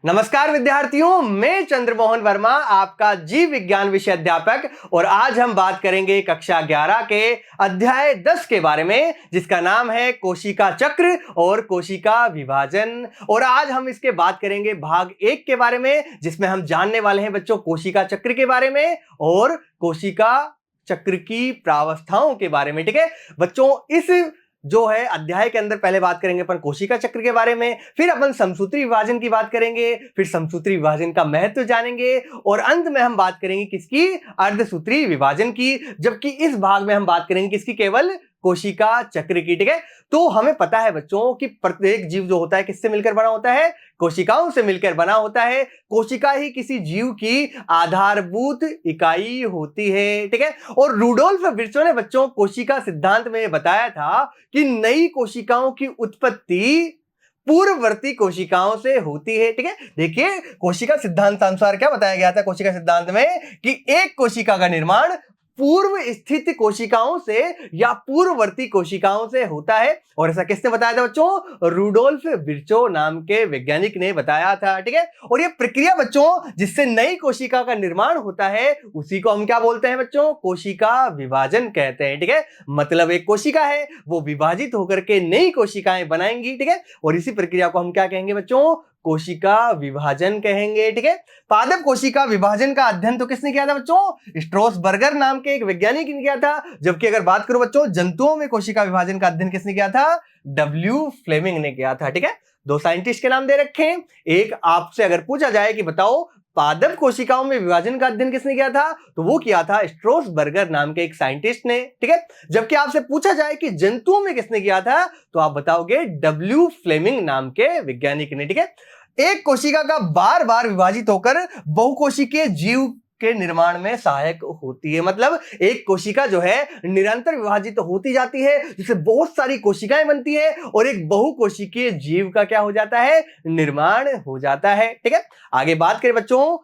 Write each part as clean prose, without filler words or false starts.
नमस्कार विद्यार्थियों, मैं चंद्रमोहन वर्मा आपका जीव विज्ञान विषय अध्यापक और आज हम बात करेंगे कक्षा 11 के अध्याय 10 के बारे में, जिसका नाम है कोशिका चक्र और कोशिका विभाजन। और आज हम इसके बात करेंगे भाग 1 के बारे में, जिसमें हम जानने वाले हैं बच्चों कोशिका चक्र के बारे में और कोशिका चक्र की प्रावस्थाओं के बारे में। ठीक है बच्चों, इस जो है अध्याय के अंदर पहले बात करेंगे अपन कोशिका चक्र के बारे में, फिर अपन समसूत्री विभाजन की बात करेंगे, फिर समसूत्री विभाजन का महत्व जानेंगे और अंत में हम बात करेंगे किसकी, अर्धसूत्री विभाजन की। जबकि इस भाग में हम बात करेंगे किसकी, केवल कोशिका चक्र की। ठीक है, तो हमें पता है बच्चों कि प्रत्येक जीव जो होता है किससे मिलकर बना होता है, कोशिकाओं से मिलकर बना होता है। कोशिका ही किसी जीव की आधारभूत इकाई होती है। ठीक है, और रुडोल्फ विर्चो ने बच्चों कोशिका सिद्धांत में बताया था कि नई कोशिकाओं की उत्पत्ति पूर्ववर्ती कोशिकाओं से होती है। ठीक है, देखिए कोशिका सिद्धांत अनुसार क्या बताया गया था कोशिका सिद्धांत में कि एक कोशिका का निर्माण पूर्व स्थित कोशिकाओं से या पूर्ववर्ती कोशिकाओं से होता है। और ऐसा किसने बताया था बच्चों, रुडोल्फ विर्चो नाम के वैज्ञानिक ने बताया था। ठीक है, और ये प्रक्रिया बच्चों जिससे नई कोशिका का निर्माण होता है उसी को हम क्या बोलते हैं बच्चों, कोशिका विभाजन कहते हैं। ठीक है, मतलब एक कोशिका है वो विभाजित होकर के नई कोशिकाएं बनाएंगी। ठीक है, और इसी प्रक्रिया को हम क्या कहेंगे बच्चों, कोशिका विभाजन कहेंगे। ठीक है, पादप कोशिका विभाजन का अध्ययन तो किसने किया था बच्चों, स्ट्रोसबर्गर नाम के एक वैज्ञानिक ने किया था। जबकि अगर बात करो बच्चों जंतुओं में कोशिका विभाजन का अध्ययन किसने किया था, डब्ल्यू फ्लेमिंग ने किया था। ठीक है, दो साइंटिस्ट के नाम दे रखे हैं। एक आपसे अगर पूछा जाए कि बताओ पादप कोशिकाओं में विभाजन का अध्ययन किसने किया था, तो वो किया था स्ट्रोसबर्गर नाम के एक साइंटिस्ट ने। ठीक है, जबकि आपसे पूछा जाए कि जंतुओं में किसने किया था, तो आप बताओगे डब्ल्यू फ्लेमिंग नाम के वैज्ञानिक ने। ठीक है, एक कोशिका का बार बार विभाजित होकर बहुकोशिकीय जीव के निर्माण में सहायक होती है। मतलब एक कोशिका जो है निरंतर विभाजित होती जाती है, जिससे बहुत सारी कोशिकाएं बनती है और एक बहुकोशिकीय जीव का क्या हो जाता है, निर्माण हो जाता है। ठीक है, आगे बात करें बच्चों,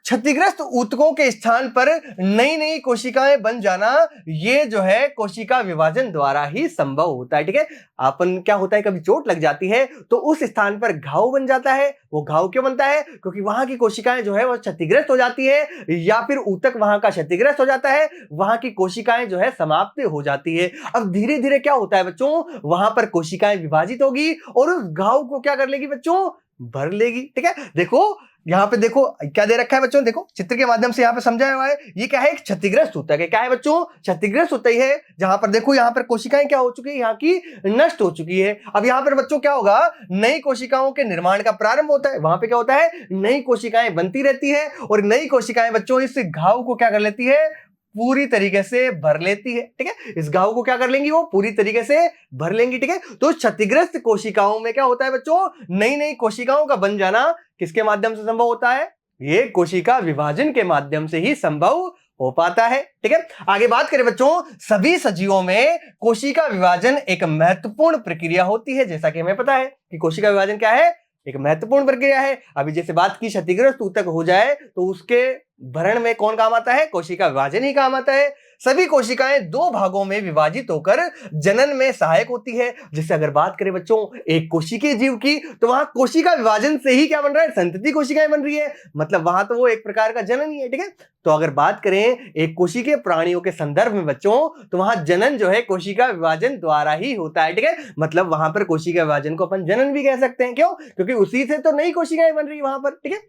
क्षतिग्रस्त ऊतकों के स्थान पर नई नई कोशिकाएं बन जाना, ये जो है कोशिका विभाजन द्वारा ही संभव होता है। ठीक है, अपन क्या होता है कभी चोट लग जाती है तो उस स्थान पर घाव बन जाता है। वो घाव क्यों बनता है, क्योंकि वहां की कोशिकाएं जो है वो क्षतिग्रस्त हो जाती है, या फिर ऊतक वहां का क्षतिग्रस्त हो जाता है, वहां की कोशिकाएं जो है समाप्त हो जाती है। अब धीरे धीरे क्या होता है बच्चों, वहां पर कोशिकाएं विभाजित होगी और उस घाव को क्या कर लेगी बच्चों, भर लेगी। ठीक है, देखो यहाँ पे देखो क्या दे रखा है बच्चों, देखो चित्र के माध्यम से यहाँ पे समझाया हुआ है। ये क्या है, एक क्षतिग्रस्त ऊतक है। क्या है बच्चों, क्षतिग्रस्त ऊतक है, जहां पर देखो यहाँ पर कोशिकाएं क्या हो चुकी है, यहाँ की नष्ट हो चुकी है। अब यहाँ पर बच्चों क्या होगा, नई कोशिकाओं के निर्माण का प्रारंभ होता है। वहां पे क्या होता है, नई कोशिकाएं बनती रहती है और नई कोशिकाएं बच्चों इस घाव को क्या कर लेती है, पूरी तरीके से भर लेती है। ठीक है, इस घाव को क्या कर लेंगी, वो पूरी तरीके से भर लेंगी। ठीक है, तो क्षतिग्रस्त कोशिकाओं में क्या होता है बच्चों, नई नई कोशिकाओं का बन जाना किसके माध्यम से संभव होता है, ये कोशिका विभाजन के माध्यम से ही संभव हो पाता है। ठीक है, आगे बात करें बच्चों, सभी सजीवों में कोशिका विभाजन एक महत्वपूर्ण प्रक्रिया होती है। जैसा कि हमें पता है कि कोशिका विभाजन क्या है, एक महत्वपूर्ण प्रक्रिया है। अभी जैसे बात की क्षतिग्रस्त ऊतक हो जाए तो उसके भरण में कौन काम आता है, कोशिका विभाजन ही काम आता है। सभी कोशिकाएं दो भागों में विभाजित होकर जनन में सहायक होती है। जैसे अगर बात करें बच्चों एक कोशिकीय जीव की, तो वहां कोशिका विभाजन से ही क्या बन रहा है, संतति कोशिकाएं बन रही है। मतलब वहां तो वो एक प्रकार का जनन ही है। ठीक है, तो अगर बात करें एक कोशिकीय प्राणियों के संदर्भ में बच्चों, तो वहां जनन जो है कोशिका विभाजन द्वारा ही होता है। ठीक है, मतलब वहां पर कोशिका विभाजन को अपन जनन भी कह सकते हैं। क्यों, क्योंकि उसी से तो नई कोशिकाएं बन रही है वहां पर। ठीक है,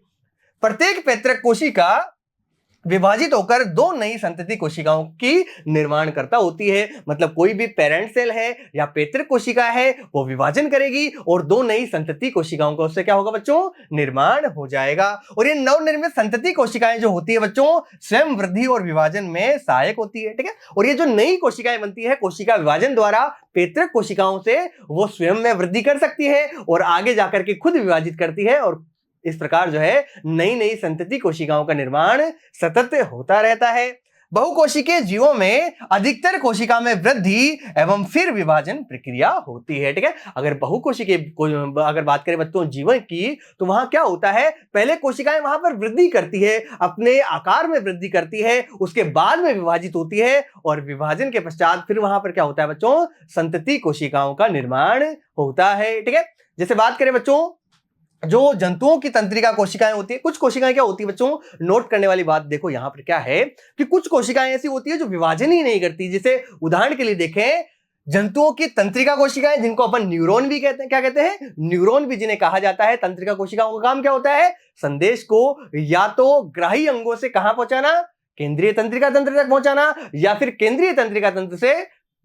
प्रत्येक पैतृक कोशिका विभाजित होकर दो नई संतति कोशिकाओं की निर्माण करता होती है। मतलब कोई भी पेरेंट सेल है या पैतृक कोशिका है वो विभाजन करेगी और दो नई संतति कोशिकाओं का उससे क्या होगा बच्चों, निर्माण हो जाएगा। और ये नवनिर्मित संतति कोशिकाएं जो होती है बच्चों, स्वयं वृद्धि और विभाजन में सहायक होती है। ठीक है, और ये जो नई कोशिकाएं बनती है कोशिका विभाजन द्वारा पैतृक कोशिकाओं से, वो स्वयं में वृद्धि कर सकती है और आगे जाकर के खुद विभाजित करती है। और इस प्रकार जो है नई नई संतति कोशिकाओं का निर्माण सतत होता रहता है। बहुकोशिकीय जीवों में अधिकतर कोशिका में वृद्धि एवं फिर विभाजन प्रक्रिया होती है। ठीक है, अगर बहुकोशिकीय अगर बात करें बच्चों जीवन की, तो वहां क्या होता है, पहले कोशिकाएं वहां पर वृद्धि करती है, अपने आकार में वृद्धि करती है, उसके बाद में विभाजित होती है और विभाजन के पश्चात फिर वहां पर क्या होता है बच्चों, संतति कोशिकाओं का निर्माण होता है। ठीक है, जैसे बात करें बच्चों जो जंतुओं की तंत्रिका कोशिकाएं होती है, कुछ कोशिकाएं क्या होती है बच्चों, नोट करने वाली बात देखो यहां पर क्या है कि कुछ कोशिकाएं ऐसी होती है जो विभाजन ही नहीं करती। जैसे उदाहरण के लिए देखें, जंतुओं की तंत्रिका कोशिकाएं जिनको अपन न्यूरॉन भी कहते हैं, क्या कहते हैं, न्यूरॉन भी जिन्हें कहा जाता है। तंत्रिका कोशिकाओं का काम क्या होता है, संदेश को या तो ग्राही अंगों से कहां पहुंचाना, केंद्रीय तंत्रिका तंत्र तक पहुंचाना, या फिर केंद्रीय तंत्रिका तंत्र से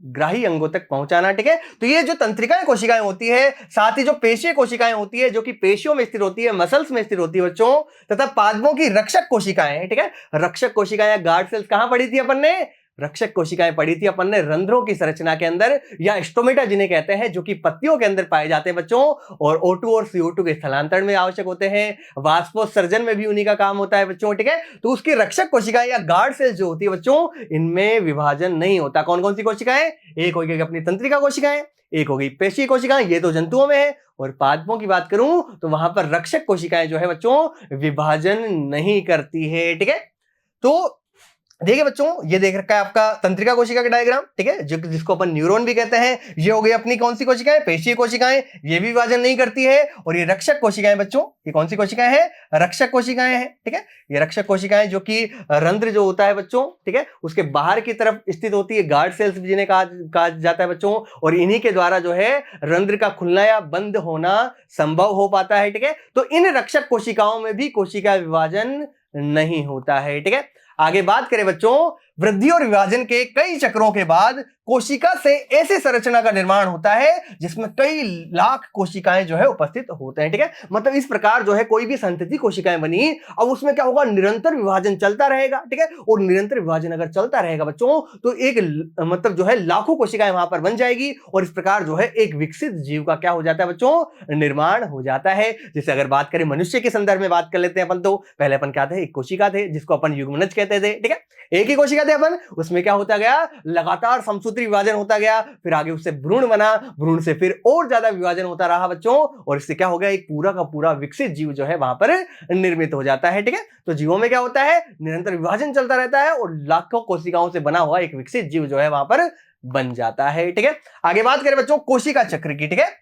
ग्राही अंगों तक पहुंचाना। ठीक है, तो ये जो तंत्रिकाएं कोशिकाएं होती है, साथ ही जो पेशीय कोशिकाएं होती है जो कि पेशियों में स्थिर होती है, मसल्स में स्थिर होती है बच्चों, तथा पादपों की रक्षक कोशिकाएं। ठीक है, रक्षक कोशिकाएं या गार्ड सेल्स कहां पड़ी थी अपन ने, रक्षक कोशिकाएं पड़ी थी अपन ने रंध्रों की संरचना के अंदर, या स्टोमेटा जिन्हें कहते हैं, जो कि पत्तियों के अंदर पाए जाते हैं बच्चों, और O2 और CO2 के स्थलांतरण में आवश्यक होते हैं, वाष्पोत्सर्जन में भी उन्हीं का काम होता है बच्चों। ठीक है, तो उसकी रक्षक कोशिकाएं या गार्ड सेल्स जो होती है बच्चों, इनमें विभाजन नहीं होता। कौन कौन सी कोशिकाएं, एक हो गई अपनी तंत्रिका कोशिकाएं, एक हो गई पेशी कोशिकाएं, ये तो जंतुओं में है, और पादपों की बात करूं तो वहां पर रक्षक कोशिकाएं जो है बच्चों विभाजन नहीं करती है। ठीक है, तो देखिए बच्चों, ये देख रखा है आपका तंत्रिका कोशिका का डायग्राम। ठीक है, जिसको अपन न्यूरॉन भी कहते हैं। ये हो गई अपनी कौन सी कोशिकाएं, पेशीय कोशिकाएं, ये भी विभाजन नहीं करती है। और ये रक्षक कोशिकाएं बच्चों, ये कौन सी कोशिकाएं हैं, रक्षक कोशिकाएं हैं। ठीक है, ये रक्षक कोशिकाएं जो कि रंध्र जो होता है बच्चों, ठीक है, उसके बाहर की तरफ स्थित होती है, गार्ड सेल्स जिन्हें कहा जाता है बच्चों, और इन्हीं के द्वारा जो है रंध्र का खुलना या बंद होना संभव हो पाता है। ठीक है, तो इन रक्षक कोशिकाओं में भी कोशिका विभाजन नहीं होता है। ठीक है, आगे बात करें बच्चों, वृद्धि और विभाजन के कई चक्रों के बाद कोशिका से ऐसी संरचना का निर्माण होता है जिसमें कई लाख कोशिकाएं जो है उपस्थित होते हैं। ठीक है, मतलब इस प्रकार जो है कोई भी संतति कोशिकाएं बनी, अब उसमें क्या होगा, निरंतर विभाजन चलता रहेगा। ठीक है, और निरंतर विभाजन अगर चलता रहेगा बच्चों तो एक मतलब जो है लाखों कोशिकाएं वहां पर बन जाएगी, और इस प्रकार जो है एक विकसित जीव का क्या हो जाता है बच्चों, निर्माण हो जाता है। जैसे अगर बात करें मनुष्य के संदर्भ में बात कर लेते हैं अपन, तो पहले अपन क्या थे, एक कोशिका थे जिसको अपन युग्मनज कहते थे। ठीक है, एक ही कोशिका थे अपन, उसमें क्या होता गया, लगातार समसूत्री विभाजन होता गया, फिर आगे उससे भ्रूण बना, भ्रूण से फिर और ज्यादा विभाजन होता रहा बच्चों, और इससे क्या हो गया, एक पूरा का पूरा विकसित जीव जो है वहां पर निर्मित हो जाता है। ठीक है, तो जीवों में क्या होता है, निरंतर विभाजन चलता रहता है और लाखों कोशिकाओं से बना हुआ एक विकसित जीव जो है वहां पर बन जाता है। ठीक है, आगे बात करें बच्चों कोशिका चक्र की। ठीक है,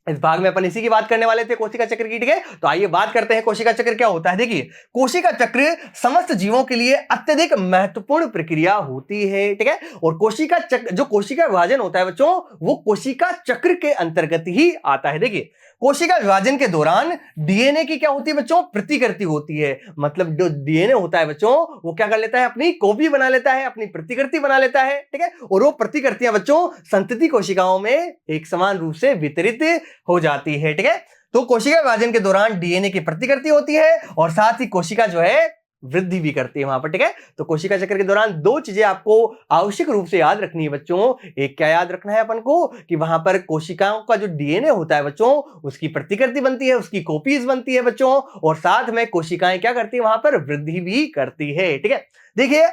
इस भाग में अपन इसी की बात करने वाले थे, कोशिका चक्र की। ठीक है, तो आइए बात करते हैं कोशिका चक्र क्या होता है। देखिए, कोशिका चक्र समस्त जीवों के लिए अत्यधिक महत्वपूर्ण प्रक्रिया होती है। ठीक है, और कोशिका चक्र, जो कोशिका विभाजन होता है बच्चों, वो कोशिका चक्र के अंतर्गत ही आता है। देखिए, कोशिका विभाजन के दौरान डीएनए की क्या होती है बच्चों, प्रतिकृति होती है। मतलब जो डीएनए होता है बच्चों, वो क्या कर लेता है, अपनी कॉपी बना लेता है, अपनी प्रतिकृति बना लेता है। ठीक है, और वो प्रतिकृतियां बच्चों संतति कोशिकाओं में एक समान रूप से वितरित हो जाती है। ठीक है, तो कोशिका विभाजन के दौरान डीएनए की प्रतिकृति होती है, और साथ ही कोशिका जो है वृद्धि भी करती है वहां पर। ठीक है, तो कोशिका चक्र के दौरान दो चीजें आपको आवश्यक रूप से याद रखनी है बच्चों। एक क्या याद रखना है अपन को, कि वहां पर कोशिकाओं का जो डीएनए होता है बच्चों, उसकी प्रतिकृति बनती है, उसकी कॉपीज बनती है बच्चों, और साथ में कोशिकाएं क्या करती है, वहां पर वृद्धि भी करती है। ठीक है, देखिए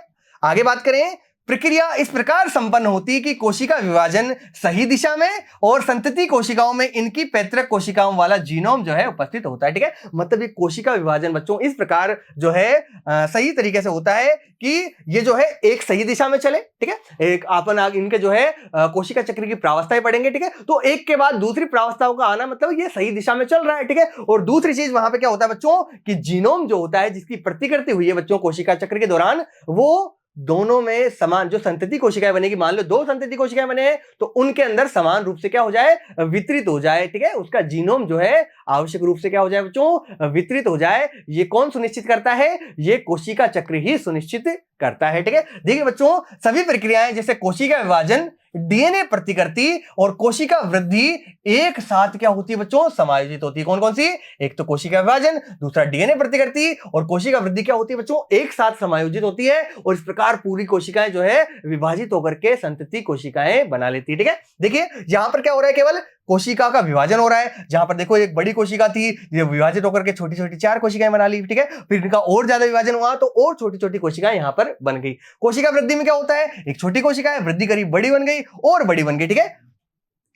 आगे बात करें, प्रक्रिया इस प्रकार संपन्न होती है कि कोशिका विभाजन सही दिशा में और संतति कोशिकाओं में इनकी पैतृक कोशिकाओं वाला जीनोम जो है उपस्थित होता है। ठीक है, मतलब ये कोशिका विभाजन बच्चों इस प्रकार जो है सही तरीके से होता है कि ये जो है एक सही दिशा में चले। ठीक है, एक अपन इनके जो है कोशिका चक्र की प्रावस्थाएं पढ़ेंगे। ठीक है, तो एक के बाद दूसरी प्रावस्थाओं का आना, मतलब ये सही दिशा में चल रहा है। ठीक है, और दूसरी चीज वहां पे क्या होता है बच्चों, कि जीनोम जो होता है, जिसकी प्रतिकृति हुई है बच्चों कोशिका चक्र के दौरान, वो दोनों में समान, जो संतति कोशिकाएं बनेगी, मान लो दो संतति कोशिकाएं बने हैं, तो उनके अंदर समान रूप से क्या हो जाए, वितरित हो जाए। ठीक है, उसका जीनोम जो है आवश्यक रूप से क्या हो जाए बच्चों, वितरित हो जाए। ये कौन सुनिश्चित करता है, ये कोशिका चक्र ही सुनिश्चित करता है। ठीक है, देखिए बच्चों, सभी प्रक्रियाएं जैसे कोशिका विभाजन, डीएनए प्रतिकृति और कोशिका वृद्धि एक साथ क्या होती है बच्चों, समायोजित होती है। कौन कौन सी, एक तो कोशिका विभाजन, दूसरा डीएनए प्रतिकृति, और कोशिका वृद्धि क्या होती है बच्चों, एक साथ समायोजित होती है, और इस प्रकार पूरी कोशिकाएं जो है विभाजित होकर के संतति कोशिकाएं बना लेती है। ठीक है, देखिए यहां पर क्या हो रहा है, केवल कोशिका का विभाजन हो रहा है। जहां पर देखो एक बड़ी कोशिका थी, ये विभाजित होकर के छोटी छोटी 4 कोशिकाएं बना ली। ठीक है, फिर इनका और ज्यादा विभाजन हुआ तो और छोटी छोटी कोशिकाएं यहां पर बन गई। कोशिका वृद्धि में क्या होता है, एक छोटी कोशिका है, वृद्धि करी, बड़ी बन गई और बड़ी बन गई। ठीक है,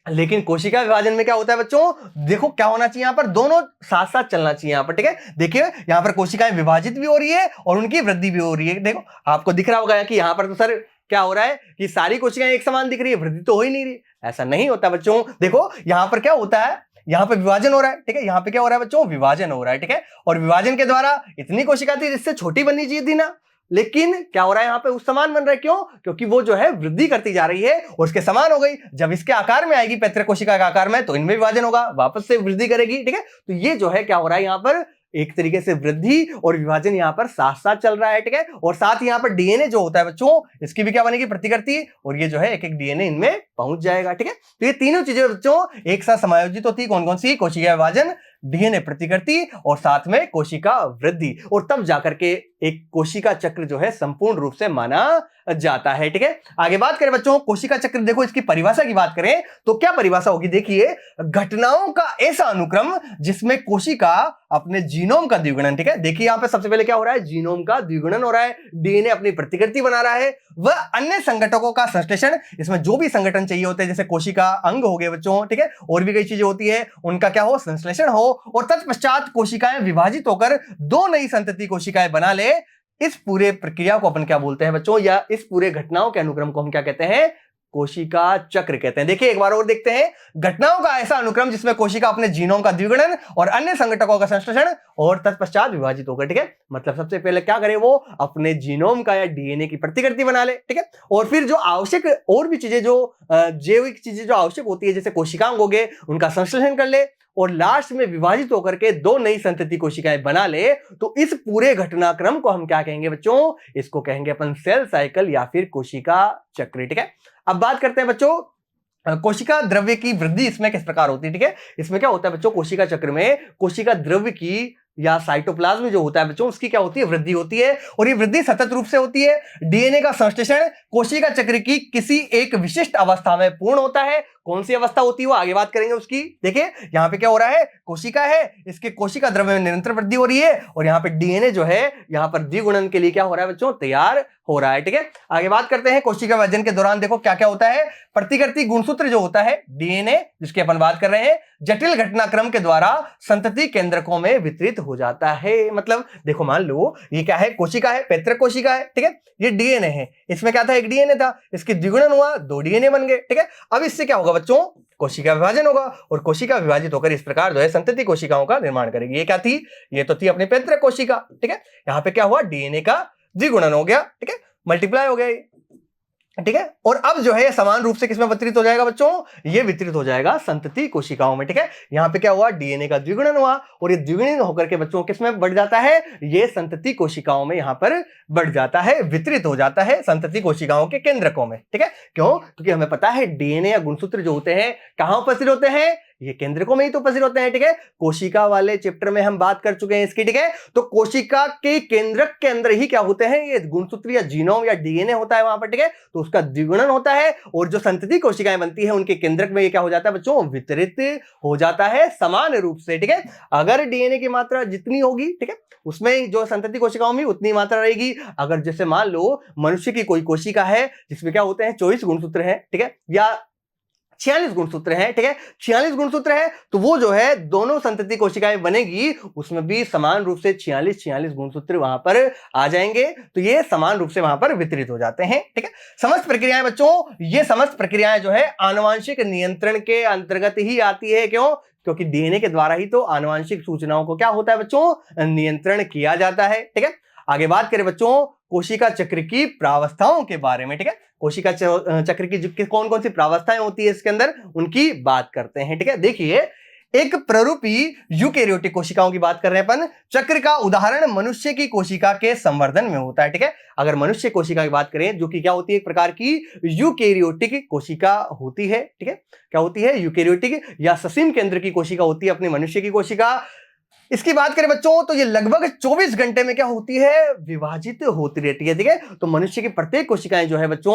लेकिन कोशिका विभाजन में क्या होता है बच्चों, देखो क्या होना चाहिए, यहां पर दोनों साथ साथ चलना चाहिए यहां पर। ठीक है, देखिए यहां पर कोशिकाएं विभाजित भी हो रही है और उनकी वृद्धि भी हो रही है। देखो आपको दिख रहा होगा कि यहां पर तो सर क्या हो रहा है कि सारी कोशिकाएं एक समान दिख रही है, वृद्धि तो हो ही नहीं रही। ऐसा नहीं होता बच्चों। देखो यहां पर क्या होता है, यहाँ पे विभाजन हो रहा है, ठीक है, यहाँ पे क्या हो रहा है बच्चों, विभाजन हो रहा है, ठीक है, और विभाजन के द्वारा इतनी कोशिका थी जिससे छोटी बननी चाहिए थी ना, लेकिन क्या हो रहा है यहाँ पे उस समान बन रहा है, क्यों, क्योंकि वो जो है वृद्धि करती जा रही है और उसके समान हो गई। जब इसके आकार में आएगी पैतृक कोशिका के आकार में तो इनमें विभाजन होगा, वापस से वृद्धि करेगी, ठीक है। तो ये जो है क्या हो रहा है यहाँ पर, एक तरीके से वृद्धि और विभाजन यहाँ पर साथ साथ चल रहा है, ठीक है। और साथ ही यहाँ पर डीएनए जो होता है बच्चों, इसकी भी क्या बनेगी, प्रतिकृति, और ये जो है एक एक डीएनए इनमें पहुंच जाएगा, ठीक है। तो ये तीनों चीजें बच्चों एक साथ समायोजित होती है, कौन कौन सी, कोशिका विभाजन, डीएनए प्रतिकृति और साथ में कोशिका वृद्धि, और तब जाकर के एक कोशिका चक्र जो है संपूर्ण रूप से माना जाता है, ठीक है। आगे बात करें बच्चों कोशिका चक्र, देखो इसकी परिभाषा की बात करें तो क्या परिभाषा होगी, देखिए, घटनाओं का ऐसा अनुक्रम जिसमें कोशिका अपने जीनोम का द्विगुणन, ठीक है, देखिए यहां पे सबसे पहले क्या हो रहा है, जीनोम का द्विगुणन हो रहा है, डीएनए अपनी प्रतिकृति बना रहा है, वह अन्य संगठकों का संश्लेषण, इसमें जो भी संगठन चाहिए होते हैं जैसे कोशिका अंग हो गए बच्चों, ठीक है, और भी कई चीजें होती है, उनका क्या हो, संश्लेषण हो, और तत्पश्चात कोशिकाएं विभाजित होकर दो नई संतति कोशिकाएं बना ले। इस पूरे प्रक्रिया को अपन क्या बोलते हैं बच्चों, या इस पूरे घटनाओं के अनुक्रम को हम क्या कहते हैं, कोशिका चक्र कहते हैं। देखिए एक बार और देखते हैं, घटनाओं का ऐसा अनुक्रम जिसमें कोशिका अपने जीनोम का द्विगुणन और अन्य संगठकों का संश्लेषण और तत्पश्चात विभाजित होकर, ठीक है, मतलब सबसे पहले क्या करे, वो अपने जीनोम का या डीएनए की प्रतिकृति बना ले, ठीक है, और फिर जो आवश्यक और भी चीजें, जो जैविक चीजें जो आवश्यक होती है जैसे कोशिकांग हो गए, उनका संश्लेषण कर ले और लास्ट में विभाजित होकर के दो नई संतति कोशिकाएं बना ले। तो इस पूरे घटनाक्रम को हम क्या कहेंगे बच्चों, इसको कहेंगे अपन सेल साइकिल या फिर कोशिका चक्र, ठीक है। अब बात करते हैं बच्चों कोशिका द्रव्य की वृद्धि इसमें किस प्रकार होती है, ठीक है। इसमें क्या होता है बच्चों, कोशिका चक्र में कोशिका द्रव्य की या साइटोप्लाज्म जो होता है बच्चों, उसकी क्या होती है, वृद्धि होती है, और ये वृद्धि सतत रूप से होती है। डीएनए का संश्लेषण कोशिका चक्र की किसी एक विशिष्ट अवस्था में पूर्ण होता है। कौन सी अवस्था होती है वो आगे बात करेंगे उसकी। देखिए यहाँ पे क्या हो रहा है, कोशिका है, इसके कोशिका द्रव्य में निरंतर वृद्धि हो रही है, और यहाँ पे डीएनए जो है यहाँ पर द्विगुणन के लिए क्या हो रहा है बच्चों, तैयार हो रहा है, ठीक है। आगे बात करते हैं कोशिका विभाजन के दौरान, देखो क्या क्या होता है, प्रतिकृति गुणसूत्र जो होता है डीएनए जिसकी अपन बात कर रहे हैं, जटिल घटनाक्रम के द्वारा संतति केंद्रकों में वितरित हो जाता है। मतलब देखो मान लो ये क्या है, कोशिका है, पैतृक कोशिका है, ठीक है, ये डीएनए है, इसमें क्या था, एक डीएनए था, इसके द्विगुणन हुआ, दो डीएनए बन गए, ठीक है। अब इससे क्या होगा बच्चों, कोशिका विभाजन होगा, और कोशिका विभाजित होकर इस प्रकार जो है संतति कोशिकाओं का निर्माण करेगी। ये क्या थी, ये तो थी अपनी पैतृक कोशिका, ठीक है। यहाँ पे क्या हुआ, डीएनए का द्विगुणन हो गया, ठीक है, मल्टीप्लाई हो गया, ठीक है। और अब जो है समान रूप से किसमें वितरित हो जाएगा बच्चों, ये वितरित हो जाएगा संतति कोशिकाओं में, ठीक है। यहाँ पे क्या हुआ, डीएनए का द्विगुणन हुआ, और ये द्विगुणन होकर के बच्चों किसमें बढ़ जाता है, ये संतति कोशिकाओं में यहाँ पर बढ़ जाता है, वितरित हो जाता है संतति कोशिकाओं के केंद्रकों में, ठीक है। क्यों, क्योंकि हमें पता है डीएनए या गुणसूत्र जो होते हैं कहां उपस्थित होते हैं, ये केंद्रकों में ही तो उपस्थित होते हैं, ठीक है। कोशिका वाले चैप्टर में हम बात कर चुके हैं इसकी, ठीक है। तो कोशिका के केंद्रक के अंदर ही क्या होते हैं, ये गुणसूत्र या जीनोम या डीएनए होता है वहां पर, ठीक है। तो उसका द्विगुणन होता है, और जो संतति कोशिकाएं बनती है उनके केंद्रक में ये क्या हो जाता है बच्चों, वितरित हो जाता है समान रूप से, ठीक है। अगर डीएनए की मात्रा जितनी होगी, ठीक है, उसमें जो संतति कोशिकाओं में उतनी मात्रा रहेगी। अगर जैसे मान लो मनुष्य की कोई कोशिका है जिसमें क्या होते हैं 24 गुणसूत्र हैं, ठीक है, या 46 गुणसूत्र हैं, ठीक है, 46 गुणसूत्र है, तो वो जो है दोनों संतति कोशिकाएं बनेगी, उसमें भी समान रूप से 46 गुणसूत्र वहां पर आ जाएंगे। तो ये समान रूप से वहां पर वितरित हो जाते हैं, ठीक है। समस्त प्रक्रियाएं बच्चों, ये समस्त प्रक्रियाएं जो है आनुवांशिक नियंत्रण के अंतर्गत ही आती है। क्यों, क्योंकि डीएनए के द्वारा ही तो आनुवांशिक सूचनाओं को क्या होता है बच्चों, नियंत्रण किया जाता है, ठीक है। आगे बात करें बच्चों कोशिका चक्र की प्रावस्थाओं के बारे में, ठीक है। कोशिका चक्र की कौन कौन सी प्रावस्थाएं होती है इसके अंदर, उनकी बात करते हैं, ठीक है। देखिए एक प्ररूपी यूकेरियोटिक कोशिकाओं की बात कर रहे हैं अपन। चक्र का उदाहरण मनुष्य की कोशिका के संवर्धन में होता है, ठीक है। अगर मनुष्य कोशिका की बात करें जो कि क्या होती है, एक प्रकार की यूकेरियोटिक कोशिका होती है, ठीक है। क्या होती है, यूकेरियोटिक या ससीम केंद्र की कोशिका होती है अपनी मनुष्य की कोशिका। इसकी बात करें बच्चों तो ये लगभग 24 घंटे में क्या होती है, विभाजित होती रहती है, ठीक है। तो मनुष्य की प्रत्येक कोशिकाएं जो है बच्चों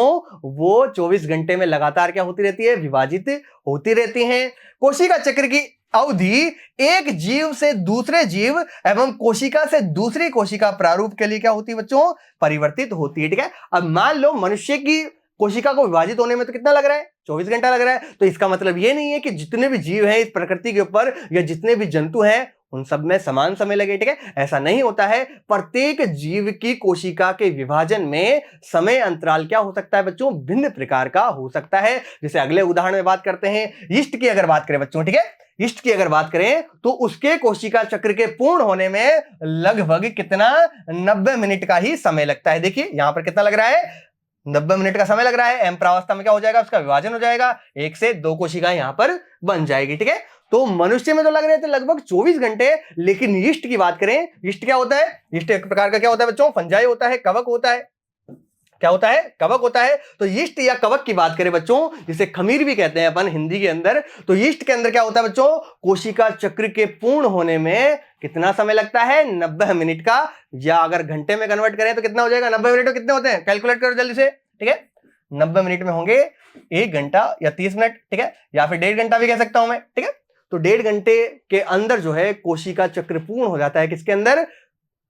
वो 24 घंटे में लगातार क्या होती रहती है, विभाजित होती रहती हैं। कोशिका चक्र की अवधि एक जीव से दूसरे जीव एवं कोशिका से दूसरी कोशिका प्रारूप के लिए क्या होती है बच्चों, परिवर्तित होती है, ठीक है। अब मान लो मनुष्य की कोशिका को विभाजित होने में तो कितना लग रहा है, 24 घंटा लग रहा है। तो इसका मतलब ये नहीं है कि जितने भी जीव हैं इस प्रकृति के ऊपर या जितने भी जंतु हैं उन सब में समान समय लगे, ठीक है। ऐसा नहीं होता है, प्रत्येक जीव की कोशिका के विभाजन में समय अंतराल क्या हो सकता है बच्चों, भिन्न प्रकार का हो सकता है। जैसे अगले उदाहरण में बात करते हैं, यीस्ट की अगर बात करें बच्चों, ठीक है, यीस्ट की अगर बात करें तो उसके कोशिका चक्र के पूर्ण होने में लगभग कितना, 90 मिनट का ही समय लगता है। देखिए यहां पर कितना लग रहा है, 90 मिनट का समय लग रहा है। एम प्रावस्था में क्या हो जाएगा, उसका विभाजन हो जाएगा, 1 से 2 कोशिकाएं यहां पर बन जाएगी, ठीक है। तो मनुष्य में तो लग रहे थे लगभग 24 घंटे, लेकिन यीस्ट की बात करें, यीस्ट क्या होता है, यीस्ट एक प्रकार का क्या होता है बच्चों, फंजाई होता है, कवक होता है। क्या होता है, कवक होता है। तो यीस्ट या कवक की बात करें बच्चों, जिसे खमीर भी कहते हैं अपन हिंदी के अंदर, तो यीस्ट के अंदर क्या होता है बच्चों, कोशिका चक्र के पूर्ण होने में कितना समय लगता है, 90 मिनट का, या अगर घंटे में कन्वर्ट करें तो कितना हो जाएगा, 90 मिनट में कितने होते हैं, कैलकुलेट करो जल्दी से, ठीक है। 90 मिनट में होंगे 1 घंटा या 30 मिनट, ठीक है, या फिर 1.5 घंटा भी कह सकता हूं मैं, ठीक है। तो 1.5 घंटे के अंदर जो है कोशिका चक्र पूर्ण हो जाता है, किसके अंदर,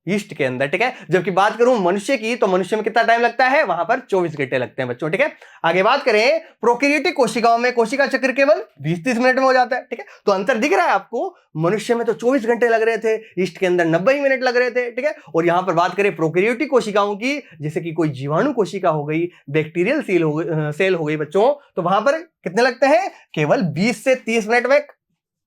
यीस्ट के अंदर, ठीक है। जबकि बात करूं मनुष्य की, तो मनुष्य में कितना टाइम लगता है, वहां पर 24 घंटे लगते हैं बच्चों, ठीक है। आगे बात करें प्रोकैरियोटिक कोशिकाओं में, कोशिका चक्र केवल 20-30 मिनट में हो जाता है, ठीक है। तो अंतर दिख रहा है आपको, मनुष्य में तो 24 घंटे लग रहे थे, यीस्ट के अंदर 90 ही मिनट लग रहे थे, ठीक है। और यहां पर बात करें प्रोकैरियोटिक कोशिकाओं की, जैसे कि कोई जीवाणु कोशिका हो गई, बैक्टीरियल सेल हो गई बच्चों, तो वहां पर कितने लगते हैं, केवल 20 से 30 मिनट में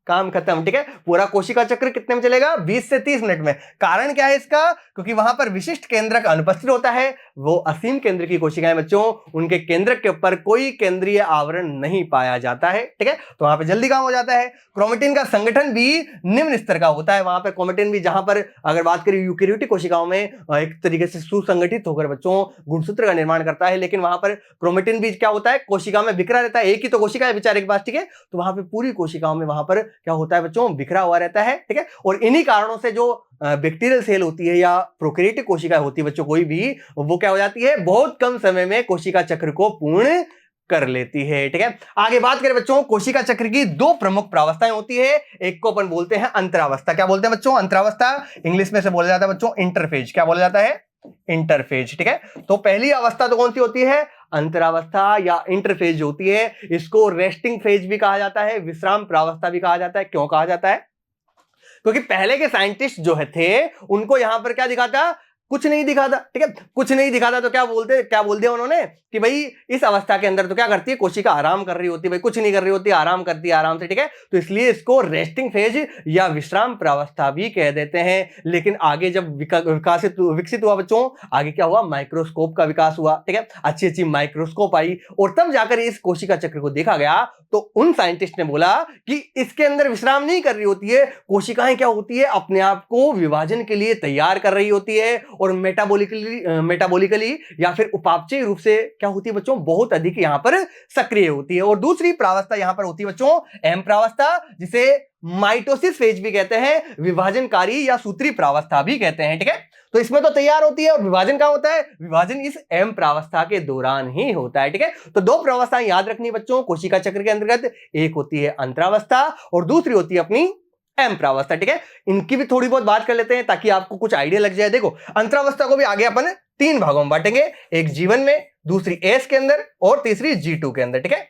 काम खत्म, ठीक है। पूरा कोशिका चक्र कितने में चलेगा, 20 से 30 मिनट में। कारण क्या है इसका, क्योंकि वहां पर विशिष्ट केंद्रक अनुपस्थित होता है। वो असीम केंद्र की कोशिकाएं बच्चों, उनके केंद्रक के ऊपर कोई केंद्रीय आवरण नहीं पाया जाता है, ठीक है। तो वहां पर जल्दी काम हो जाता है। क्रोमेटिन का संगठन भी निम्न स्तर का होता है। वहां पर क्रोमेटिन भी, जहां पर अगर बात करें यूकेरियोटिक कोशिकाओं में, एक तरीके से सुसंगठित होकर बच्चों गुणसूत्र का निर्माण करता है, लेकिन वहां पर क्रोमेटिन भी क्या होता है, कोशिका में बिखरा रहता है। एक ही तो कोशिका है बेचारे के पास, ठीक है। तो वहां पर पूरी कोशिकाओं में वहां पर क्या होता है बच्चों, बिखरा हुआ रहता है, ठीक है। और इन्हीं कारणों से जो बैक्टीरियल सेल होती है या प्रोकैरियोटिक कोशिका होती है बच्चों कोई भी, वो क्या हो जाती है, बहुत कम समय में कोशिका चक्र को पूर्ण कर लेती है, ठीक है। आगे बात करें बच्चों, कोशिका चक्र की 2 प्रमुख प्रावस्थाएं होती है। एक को अपन बोलते हैं अंतरावस्था। क्या बोलते हैं बच्चों, अंतरावस्था। इंग्लिश में से बोला जाता है बच्चों इंटरफेज। क्या बोला जाता है, इंटरफेज, ठीक है। तो पहली अवस्था तो कौन सी होती है, अंतरावस्था या इंटरफेज होती है। इसको रेस्टिंग फेज भी कहा जाता है, विश्राम प्रावस्था भी कहा जाता है। क्यों कहा जाता है, क्योंकि पहले के साइंटिस्ट जो थे उनको यहां पर क्या दिखा था, कुछ नहीं दिखा था, ठीक है। कुछ नहीं दिखा था तो क्या बोल दिया उन्होंने कि भाई इस अवस्था के अंदर तो क्या करती है, कोशिका आराम कर रही होती है, भाई कुछ नहीं कर रही होती, आराम करती है आराम से, ठीक है। तो इसलिए इसको रेस्टिंग फेज या विश्राम प्रावस्था भी कह देते हैं। लेकिन आगे जब विकसित हुआ बच्चों, आगे क्या हुआ, माइक्रोस्कोप का विकास हुआ, ठीक है। अच्छी अच्छी माइक्रोस्कोप आई और तब जाकर इस कोशिका चक्र को देखा गया। तो उन साइंटिस्ट ने बोला कि इसके अंदर विश्राम नहीं कर रही होती है, कोशिकाएं क्या होती है, अपने आप को विभाजन के लिए तैयार कर रही होती है और मेटाबॉलिकली या फिर उपापचयी रूप से क्या होती है बच्चों, बहुत अधिक यहां पर सक्रिय होती है। और दूसरी प्रावस्था यहां पर होती है बच्चों एम प्रावस्था, जिसे माइटोसिस फेज भी कहते हैं, विभाजनकारी या सूत्री प्रावस्था भी कहते हैं, ठीक है। तो इसमें तो तैयार होती है और विभाजन कहां होता है, विभाजन इस एम प्रावस्था के दौरान ही होता है, ठीक है। तो 2 प्रावस्थाएं याद रखनी बच्चों कोशिका चक्र के अंतर्गत, एक होती है अंतरावस्था और दूसरी होती है अपनी एम प्रावस्था, ठीक है। इनकी भी थोड़ी बहुत बात कर लेते हैं ताकि आपको कुछ आइडिया लग जाए। देखो अंतरावस्था को भी आगे अपन 3 भागों में बांटेंगे, एक जीवन में, दूसरी एस के अंदर और तीसरी G2 के अंदर, ठीक है।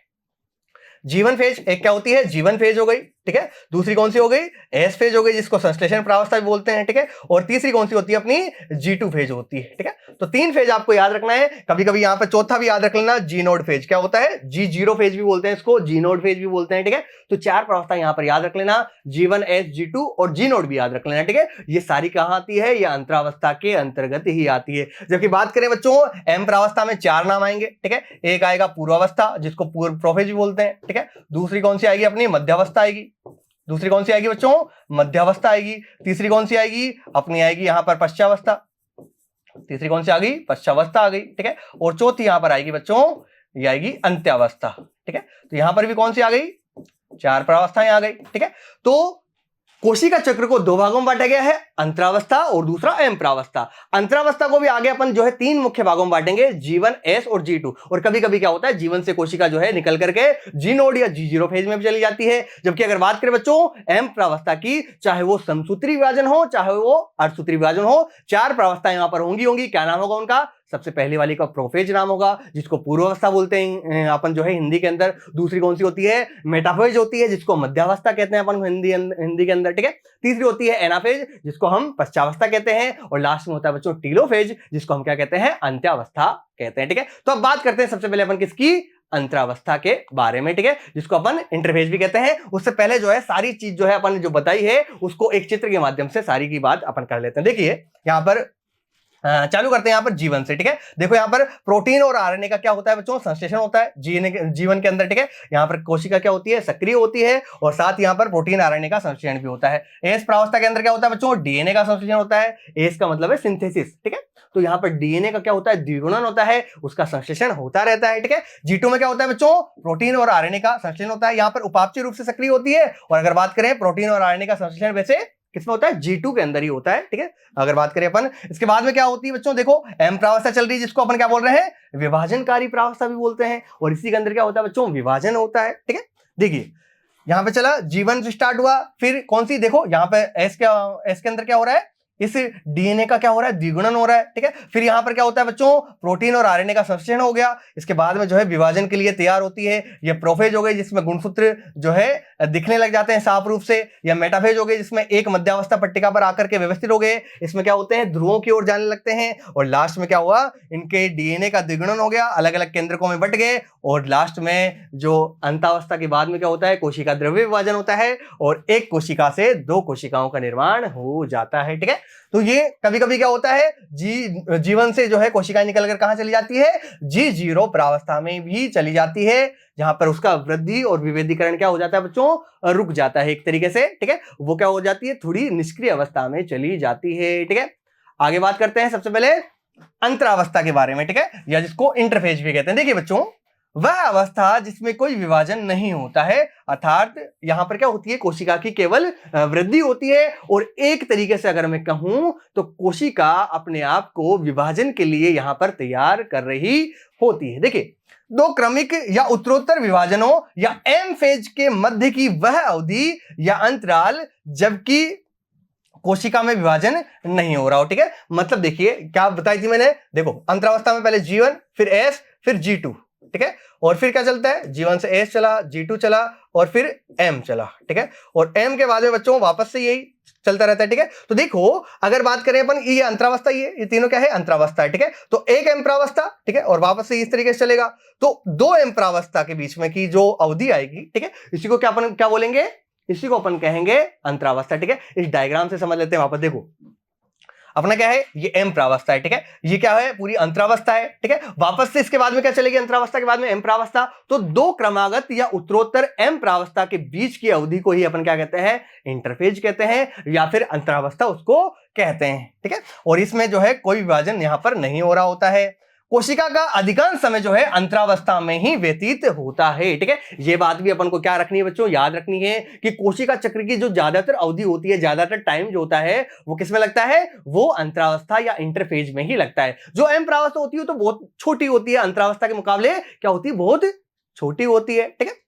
जीवन फेज एक क्या होती है, जीवन फेज हो गई, ठीक है। दूसरी कौन सी हो गई, एस फेज हो गई, जिसको संश्लेषण प्रावस्था भी बोलते हैं, ठीक है। और तीसरी कौन सी होती है, अपनी G2 फेज होती है, ठीक है। तो 3 फेज आपको याद रखना है। कभी कभी यहां पर चौथा भी याद रख लेना, जी नोड फेज। क्या होता है, G0 फेज भी बोलते हैं इसको, जी नोड फेज भी बोलते हैं, ठीक है। तो 4 प्रावस्था यहां पर याद रख लेना, G1, S, G2 और जी नोड भी याद रख लेना, ठीक है। ये सारी कहां आती है, ये अंतरावस्था के अंतर्गत ही आती है। जबकि बात करें बच्चों एम प्रावस्था में 4 नाम आएंगे, ठीक है। एक आएगा पूर्वावस्था, जिसको प्रोफेज भी बोलते हैं, ठीक है। दूसरी कौन सी आएगी, अपनी मध्यावस्था आएगी। दूसरी कौन सी आएगी बच्चों, मध्यावस्था आएगी। तीसरी कौन सी आएगी, अपनी आएगी यहां पर पश्चावस्था। तीसरी कौन सी आ गई, पश्चावस्था आ गई, ठीक है। और चौथी यहां पर आएगी बच्चों, ये आएगी अंत्यावस्था, ठीक है। तो यहां पर भी कौन सी आ गई, 4 प्रावस्थाएं आ गई, ठीक है। तो कोशिका चक्र को 2 भागों में बांटा गया है, अंतरावस्था और दूसरा एम प्रावस्था। अंतरावस्था को भी आगे अपन जो है 3 मुख्य भागों में बांटेंगे, G1, S और G2। और कभी कभी क्या होता है, G1 से कोशिका जो है निकल करके G नोड या G0 फेज में भी चली जाती है। जबकि अगर बात करें बच्चों एम प्रावस्था की, चाहे वो समसूत्री विभाजन हो चाहे वो अर्धसूत्री विभाजन हो, 4 प्रावस्थाएं यहां पर होंगी। क्या नाम होगा उनका? सबसे पहले वाली का प्रोफेज नाम होगा, जिसको पूर्वावस्था बोलते हैं अपन जो है हिंदी के अंदर। दूसरी कौन सी होती है? मेटाफेज होती है, जिसको मध्यावस्था कहते हैं अपन हिंदी के अंदर, ठीक है। तीसरी होती है एनाफेज, जिसको हम पश्चावस्था कहते हैं। और लास्ट में होता है बच्चों टीलोफेज, जिसको हम क्या कहते हैं? अंत्यावस्था कहते हैं, ठीक है। तो अब बात करते हैं सबसे पहले अपन किसकी? अंतरावस्था के बारे में, ठीक है, जिसको अपन इंटरफेज भी कहते हैं। उससे पहले जो है सारी चीज जो है अपन जो बताई है उसको एक चित्र के माध्यम से सारी की बात अपन कर लेते हैं। देखिए यहां पर चालू करते हैं यहां पर जीवन से, ठीक है। देखो यहां पर प्रोटीन और आरएनए का क्या होता है बच्चों? संश्लेषण होता है जीवन के अंदर, ठीक है। यहां पर कोशिका क्या होती है? सक्रिय होती है, और साथ यहां पर प्रोटीन आरएनए का संश्लेषण भी होता है। एस प्रावस्था के अंदर क्या होता है बच्चों? डीएनए का संश्लेषण होता है। एस का मतलब है सिंथेसिस, ठीक है। तो यहां पर डीएनए का क्या होता है? द्विगुणन होता है, उसका संश्लेषण होता रहता है, ठीक है। G2 में क्या होता है बच्चों? प्रोटीन और आरएनए का संश्लेषण होता है। यहां पर उपापचय रूप से सक्रिय होती है। और अगर बात करें प्रोटीन और आरएनए का संश्लेषण वैसे किसमें होता है? G2 के अंदर ही होता है, ठीक है। अगर बात करें अपन इसके बाद में क्या होती है बच्चों? देखो एम प्रावस्था चल रही है, जिसको अपन क्या बोल रहे हैं? विभाजनकारी प्रावस्था भी बोलते हैं। और इसी के अंदर क्या होता है बच्चों? विभाजन होता है, ठीक है। देखिए यहां पे चला जीवन से स्टार्ट हुआ, फिर कौन सी? देखो यहां पे एस के अंदर क्या हो रहा है? इस डीएनए का क्या हो रहा है? द्विगुणन हो रहा है, ठीक है। फिर यहां पर क्या होता है बच्चों? प्रोटीन और आरएनए का संश्लेषण हो गया। इसके बाद में जो है विभाजन के लिए तैयार होती है। ये प्रोफेज हो गई, जिसमें गुणसूत्र जो है दिखने लग जाते हैं साफ रूप से। या मेटाफेज हो गई, जिसमें एक मध्यावस्था पट्टिका पर आकर के व्यवस्थित हो गए। इसमें क्या होते हैं? ध्रुवों की ओर जाने लगते हैं। और लास्ट में क्या हुआ? इनके डीएनए का द्विगुणन हो गया, अलग अलग केंद्रकों में बट गए। और लास्ट में जो अंतावस्था के बाद में क्या होता है? कोशिका द्रव्य विभाजन होता है, और एक कोशिका से 2 कोशिकाओं का निर्माण हो जाता है, ठीक है। तो ये कभी कभी क्या होता है? जीवन से जो है कोशिकाएं निकलकर कहां चली जाती है? G0 प्रावस्था में भी चली जाती है, जहां पर उसका वृद्धि और विभेदीकरण क्या हो जाता है बच्चों? रुक जाता है एक तरीके से, ठीक है। वो क्या हो जाती है? थोड़ी निष्क्रिय अवस्था में चली जाती है, ठीक है। आगे बात करते हैं सबसे पहले अंतरावस्था के बारे में, ठीक है, या जिसको इंटरफेज भी कहते हैं। देखिए बच्चों, वह अवस्था जिसमें कोई विभाजन नहीं होता है, अर्थात यहां पर क्या होती है? कोशिका की केवल वृद्धि होती है। और एक तरीके से अगर मैं कहूं तो कोशिका अपने आप को विभाजन के लिए यहां पर तैयार कर रही होती है। देखिए 2 क्रमिक या उत्तरोत्तर विभाजनों या एम फेज के मध्य की वह अवधि या अंतराल जबकि कोशिका में विभाजन नहीं हो रहा हो, ठीक है। मतलब देखिए क्या बताई थी मैंने? देखो अंतरावस्था में पहले G1, फिर S, फिर G2, ठीक है। और फिर क्या चलता है? G1 से S चला, G2 चला, और फिर M चला, ठीक है। और M के बाद में बच्चों वापस से यही चलता रहता है, ठीक है। तो देखो अगर बात करें अपन, ये अंतरावस्था, ये तीनों क्या है? अंतरावस्था है, ठीक है। तो एक एम प्रावस्था, ठीक है, और वापस से इस तरीके से चलेगा। तो 2 एम प्रावस्था के बीच में की जो अवधि आएगी, ठीक है, इसी को क्या अपन क्या बोलेंगे? इसी को अपन कहेंगे अंतरावस्था, ठीक है। इस डायग्राम से समझ लेते हैं। वापस देखो अपना क्या है? ये एम प्रावस्था है, ठीक है। ये क्या है? पूरी अंतरावस्था है, ठीक है। वापस से इसके बाद में क्या चलेगी? अंतरावस्था के बाद में एम प्रावस्था। तो 2 क्रमागत या उत्तरोत्तर एम प्रावस्था के बीच की अवधि को ही अपन क्या कहते हैं? इंटरफेज कहते हैं, या फिर अंतरावस्था उसको कहते हैं, ठीक है। और इसमें जो है कोई विभाजन यहां पर नहीं हो रहा होता है। कोशिका का अधिकांश समय जो है अंतरावस्था में ही व्यतीत होता है, ठीक है। ये बात भी अपन को क्या रखनी है बच्चों? याद रखनी है कि कोशिका चक्र की जो ज्यादातर अवधि होती है, ज्यादातर टाइम जो होता है, वो किसमें लगता है? वो अंतरावस्था या इंटरफेज में ही लगता है। जो एम प्रावस्था होती है तो बहुत छोटी होती है, अंतरावस्था के मुकाबले क्या होती है? बहुत छोटी होती है, ठीक है।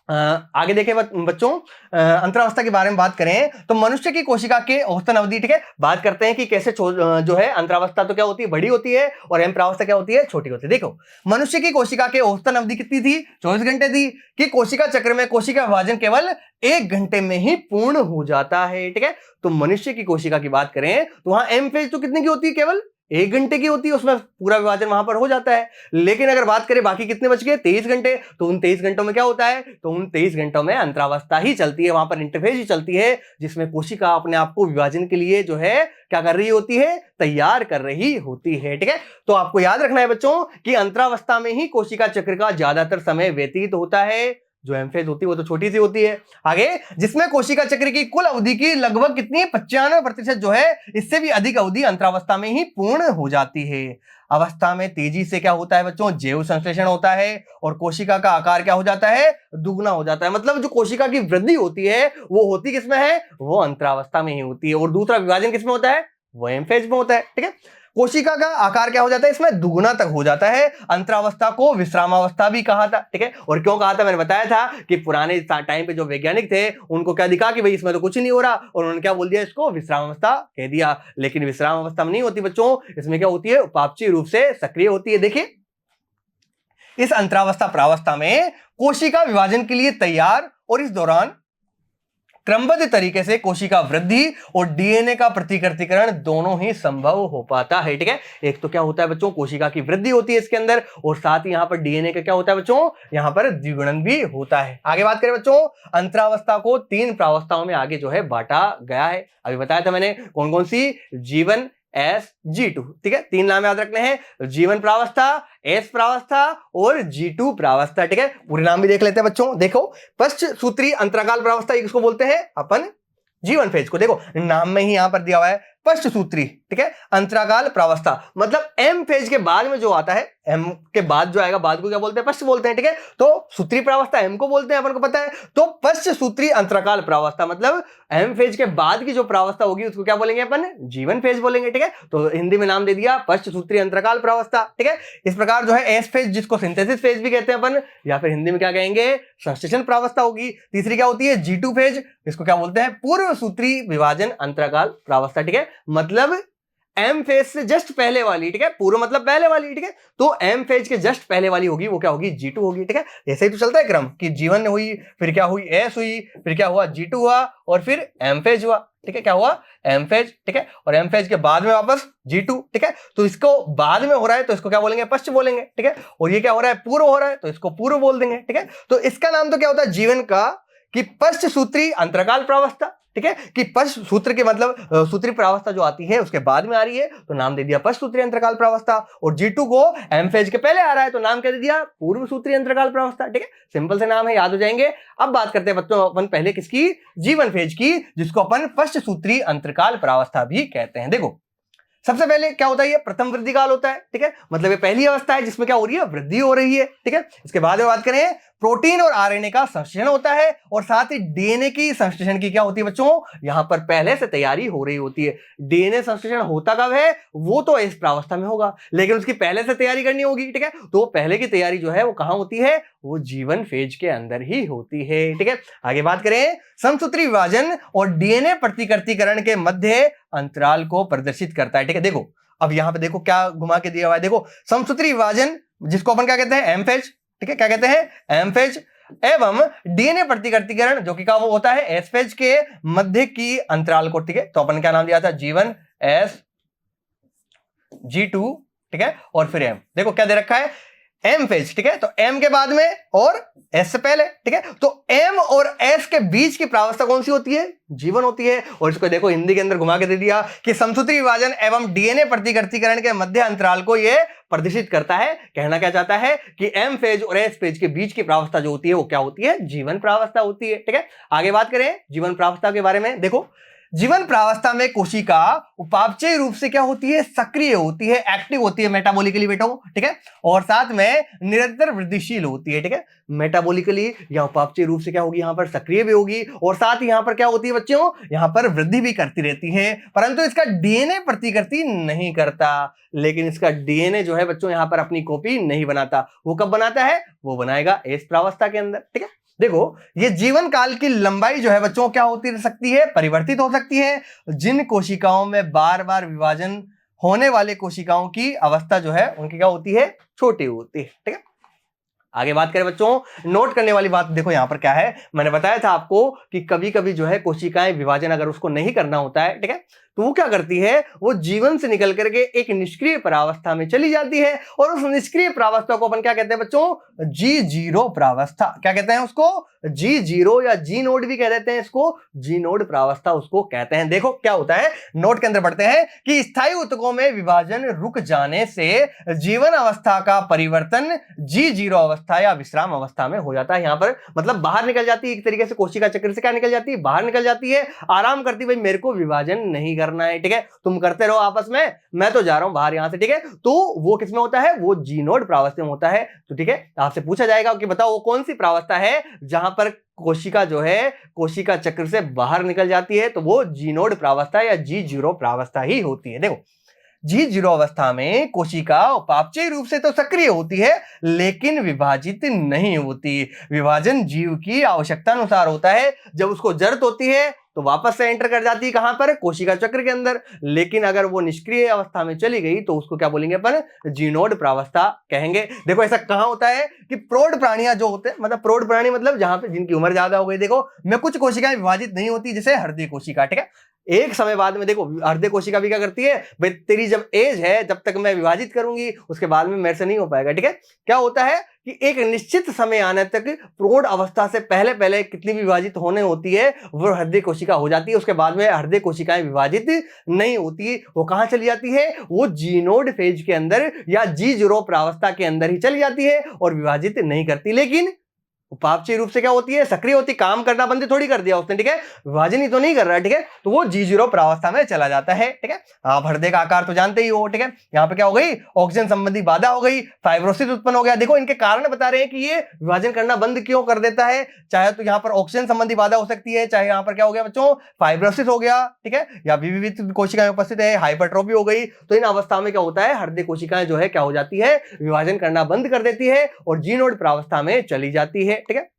आगे देखें बच्चों, अंतरावस्था के बारे में बात करें तो मनुष्य की कोशिका के औसतन अवधि, ठीक है, बात करते हैं कि कैसे जो है अंतरावस्था तो क्या होती है? बड़ी होती है, और एम प्रावस्था क्या होती है? छोटी होती है। देखो मनुष्य की कोशिका के औसतन अवधि कितनी थी? 24 घंटे थी। कि कोशिका चक्र में कोशिका विभाजन केवल 1 घंटे में ही पूर्ण हो जाता है, ठीक है। तो मनुष्य की कोशिका की बात करें तो वहां एम फेज तो कितने की होती है? केवल 1 घंटे की होती है, उसमें पूरा विभाजन वहां पर हो जाता है। लेकिन अगर बात करें बाकी कितने बच गए? 23 घंटे। तो उन 23 घंटों में क्या होता है? तो उन 23 घंटों में अंतरावस्था ही चलती है, वहां पर इंटरफेज ही चलती है, जिसमें कोशिका अपने आप को विभाजन के लिए जो है क्या कर रही होती है? तैयार कर रही होती है, ठीक है। तो आपको याद रखना है बच्चों कि अंतरावस्था में ही कोशिका चक्र का ज्यादातर समय व्यतीत होता है, जो एम फेज होती है वो तो छोटी सी होती है। आगे, जिसमें कोशिका चक्र की कुल अवधि की लगभग कितनी 95% जो है इससे भी अधिक अवधि अंतरावस्था में ही पूर्ण हो जाती है। अवस्था में तेजी से क्या होता है बच्चों, जैव संश्लेषण होता है और कोशिका का आकार क्या हो जाता है, दुगना हो जाता है। मतलब जो कोशिका की वृद्धि होती है वो होती किसमें है, वो अंतरावस्था में ही होती है। और दूसरा विभाजन किसमें होता है, वो एम फेज में होता है। ठीक है, कोशिका का आकार क्या हो जाता है, इसमें दुगुना तक हो जाता है। अंतरावस्था को विश्रामावस्था भी कहा था। ठीक है, और क्यों कहा था, मैंने बताया था कि पुराने टाइम पे जो वैज्ञानिक थे उनको क्या दिखा कि भाई इसमें तो कुछ नहीं हो रहा, और उन्होंने क्या बोल दिया, इसको विश्रामावस्था कह दिया। लेकिन विश्रामावस्था में नहीं होती बच्चों, इसमें क्या होती है, उपापचयी रूप से सक्रिय होती है। देखिए, इस अंतरावस्था प्रावस्था में कोशिका विभाजन के लिए तैयार, और इस दौरान क्रमबद्ध तरीके से कोशिका वृद्धि और डीएनए का प्रतिकृतिकरण दोनों ही संभव हो पाता है। ठीक है, एक तो क्या होता है बच्चों, कोशिका की वृद्धि होती है इसके अंदर, और साथ ही यहां पर डीएनए का क्या होता है बच्चों, यहां पर द्विगुणन भी होता है। आगे बात करें बच्चों, अंतरावस्था को 3 प्रावस्थाओं में आगे जो है बांटा गया है। अभी बताया था मैंने कौन कौन सी, जीवन, एस, G2। ठीक है, 3 नाम याद रखने हैं, जीवन प्रावस्था, एस प्रावस्था और G2 प्रावस्था। ठीक है, पूरे नाम भी देख लेते हैं बच्चों। देखो, पश्च सूत्री अंतराकाल प्रावस्था इसको बोलते हैं अपन जीवन फेज को। देखो नाम में ही यहां पर दिया हुआ है पश्च सूत्री। ठीक है, अंतराकाल प्रावस्था मतलब एम फेज के बाद में जो आता है, एम के बाद जो आएगा, बाद को क्या बोलते हैं, पश्च बोलते हैं। ठीक है, तो सूत्री प्रावस्था एम को बोलते हैं, अपन को पता है। तो पश्च सूत्री अंतराकाल प्रावस्था मतलब एम फेज के बाद की जो प्रावस्था होगी उसको क्या बोलेंगे अपन, जीवन फेज बोलेंगे। ठीक है, तो हिंदी में नाम दे दिया पश्च सूत्री अंतराकाल प्रावस्था। ठीक है, इस प्रकार जो है एस फेज, जिसको सिंथेसिस फेज भी कहते हैं अपन, या फिर हिंदी में क्या कहेंगे, संश्लेषण प्रावस्था होगी। तीसरी क्या होती है, G2 फेज, इसको क्या बोलते हैं, पूर्व सूत्री विभाजन अंतराकाल प्रावस्था। ठीक है, मतलब एम फेज से जस्ट पहले वाली। ठीक है, पूर्व मतलब पहले वाली। ठीक है, तो एम फेज के जस्ट पहले वाली होगी वो क्या होगी, G2 होगी। ठीक है, ऐसे ही तो चलता है क्रम कि जीवन हुई, फिर क्या हुई, एस हुई, फिर क्या हुआ, G2 हुआ, और फिर एम फेज हुआ। ठीक है, क्या हुआ, एम फेज। ठीक है, और एम फेज के बाद में वापस G2। ठीक है, तो इसको बाद में हो रहा है तो इसको क्या बोलेंगे, पश्च बोलेंगे। ठीक है, और ये क्या हो रहा है, पूर्व हो रहा है तो इसको पूर्व बोल देंगे। ठीक है, तो इसका नाम तो क्या होता है जीवन का, कि पश्च सूत्री अंतराकाल प्रावस्था। ठीक है, कि पश्च सूत्र के मतलब सूत्री प्रावस्था जो आती है उसके बाद में आ रही है तो नाम दे दिया पश्च सूत्री अंतराकाल प्रावस्था, और G2 को एम फेज के पहले आ रहा है तो नाम क्या दे दिया, पूर्व सूत्री अंतराकाल प्रावस्था। ठीक है, सिंपल से नाम है, याद हो जाएंगे। अब बात करते हैं बच्चों अपन पहले किसकी, जीवन फेज की, जिसको अपन पश्च सूत्री अंतराकाल प्रावस्था भी कहते हैं। देखो, सबसे पहले क्या होता है, ये प्रथम वृद्धि काल होता है। ठीक है, मतलब ये पहली अवस्था है जिसमें क्या हो रही है, वृद्धि हो रही है। ठीक है, इसके बाद में बात करें, प्रोटीन और आरएनए का संश्लेषण होता है, और साथ ही डीएनए की संश्लेषण की क्या होती है बच्चों, यहां पर पहले से तैयारी हो रही होती है। डीएनए संश्लेषण होता कब है, वो तो इस प्रावस्था में होगा, लेकिन उसकी पहले से तैयारी करनी होगी। ठीक है, तो पहले की तैयारी जो है वो कहां होती है, वो जीवन फेज के अंदर ही होती है। ठीक है, आगे बात करें, समसूत्री विभाजन और डीएनए प्रतिकृतिकरण के मध्य अंतराल को प्रदर्शित करता है। ठीक है, देखो अब यहां पे देखो क्या घुमा के दिया हुआ है। देखो, समसूत्री विभाजन जिसको अपन क्या कहते हैं, एम फेज। ठीक है, क्या कहते हैं, एम फेज, एवं डीएनए प्रतिकृतिकरण जो कि का वो होता है एस फेज के मध्य की अंतराल को। ठीक है, तो अपन क्या नाम दिया था, जीवन, एस, G2। ठीक है, और फिर एम। देखो क्या दे रखा है, एम फेज। ठीक है, तो एम के बाद में और एस से पहले। ठीक है, तो एम और एस के बीच की प्रावस्था कौन सी होती है, जीवन होती है। और इसको देखो हिंदी के अंदर घुमा के दे दिया कि समसूत्री विभाजन एवं डीएनए प्रतिकृतिकरण के मध्य अंतराल को यह प्रदर्शित करता है। कहना क्या चाहता है कि एम फेज और एस फेज के बीच की प्रावस्था जो होती है वो क्या होती है, जीवन प्रावस्था होती है। ठीक है, आगे बात करें जीवन प्रावस्था के बारे में। देखो, जीवन प्रावस्था में कोशिका उपापचयी रूप से क्या होती है, सक्रिय होती है, एक्टिव होती है मेटाबॉलिकली बेटो। ठीक है, और साथ में निरंतर वृद्धिशील होती है। ठीक है, मेटाबॉलिकली या उपापचयी रूप से क्या होगी, यहां पर सक्रिय भी होगी, और साथ ही यहां पर क्या होती है बच्चों, यहां पर वृद्धि भी करती रहती है। परंतु इसका डीएनए प्रतिकृति नहीं करता, लेकिन इसका डीएनए जो है बच्चों यहां पर अपनी कॉपी नहीं बनाता। वो कब बनाता है, वो बनाएगा एस प्रावस्था के अंदर। ठीक है, देखो ये जीवन काल की लंबाई जो है बच्चों क्या होती रह सकती है, परिवर्तित हो सकती है। जिन कोशिकाओं में बार बार विभाजन होने वाले कोशिकाओं की अवस्था जो है उनकी क्या होती है, छोटी होती है। ठीक है, आगे बात करें बच्चों, नोट करने वाली बात देखो यहां पर क्या है, मैंने बताया था आपको कि कभी कभी जो है कोशिकाएं विभाजन अगर उसको नहीं करना होता है, ठीक है, तो वो क्या करती है, वो जीवन से निकल करके एक निष्क्रिय प्रावस्था में चली जाती है, और उस निष्क्रिय प्रावस्था को अपन क्या कहते हैं बच्चों, G0 प्रावस्था। क्या कहते हैं उसको, G0 या जी नोड भी कह देते हैं इसको, जी नोड प्रावस्था उसको कहते हैं। देखो क्या होता है, नोट के अंदर बढ़ते हैं कि स्थायी ऊतकों में विभाजन रुक जाने से जीवन अवस्था का परिवर्तन G0 अवस्था या विश्राम अवस्था में हो जाता है। यहां पर मतलब बाहर निकल जाती है, एक तरीके से कोशिका चक्र से क्या निकल जाती है, बाहर निकल जाती है, आराम करती, भाई मेरे को विभाजन नहीं करना है, ठीक है, तुम करते रहो आपस में, मैं तो जा रहा हूं बाहर यहां से, ठीक है। तो वो किसमें होता है, वो जी नोड प्रावस्था में होता है। तो ठीक है, आपसे पूछा जाएगा कि बताओ वो कौन सी प्रावस्था है जहां पर कोशिका जो है कोशिका चक्र से बाहर निकल जाती है, तो वो जी नोड प्रावस्था या G0 प्रावस्था ही होती है। देखो G0 अवस्था में कोशिका उपापचयी रूप से तो सक्रिय होती है लेकिन विभाजित नहीं होती। विभाजन जीव की आवश्यकता अनुसार होता है, जब उसको जरूरत होती है तो वापस से एंटर कर जाती है कहां पर, कोशिका चक्र के अंदर। लेकिन अगर वो निष्क्रिय अवस्था में चली गई तो उसको क्या बोलेंगे अपन, जीनोड प्रावस्था कहेंगे। देखो ऐसा कहां होता है कि प्रौढ़ प्राणियां जो होते हैं, मतलब प्रौढ़ प्राणी मतलब जहां पे जिनकी उम्र ज्यादा हो गई, देखो में कुछ कोशिकाएं विभाजित नहीं होती, जैसे हृदय कोशिका, ठीक है, एक समय बाद में देखो हृदय कोशिका भी क्या करती है, भाई तेरी जब एज है जब तक मैं विभाजित करूंगी, उसके बाद में मेरे से नहीं हो पाएगा, ठीक है। क्या होता है कि एक निश्चित समय आने तक प्रौढ़ अवस्था से पहले पहले कितनी भी विभाजित होने होती है वो हृदय कोशिका हो जाती है, उसके बाद में हृदय कोशिकाएं विभाजित नहीं होती। वो कहां चली जाती है, वो जीनोड फेज के अंदर या G0 प्रावस्था के अंदर ही चली जाती है और विभाजित नहीं करती। लेकिन उपापचयी रूप से क्या होती है, सक्रिय होती, काम करना बंद थोड़ी कर दिया उसने, ठीक है, विभाजन ही तो नहीं कर रहा है, ठीक है, तो वो G0 प्रावस्था में चला जाता है, ठीक है। आप हृदय का आकार तो जानते ही हो, ठीक है, यहाँ पे क्या हो गई, ऑक्सीजन संबंधी बाधा हो गई, फाइब्रोसिस उत्पन्न हो गया। देखो इनके कारण बता रहे हैं कि ये विभाजन करना बंद क्यों कर देता है, चाहे तो यहाँ पर ऑक्सीजन संबंधी बाधा हो सकती है, चाहे यहाँ पर क्या हो गया बच्चों, फाइब्रोसिस हो गया, ठीक है, या विविध कोशिकाएं उपस्थित है, हाइपरट्रोफी हो गई। तो इन अवस्था में क्या होता है, हृदय कोशिकाएं जो है क्या हो जाती है, विभाजन करना बंद कर देती है और जीनोड प्रावस्था में चली जाती है, ठीक है।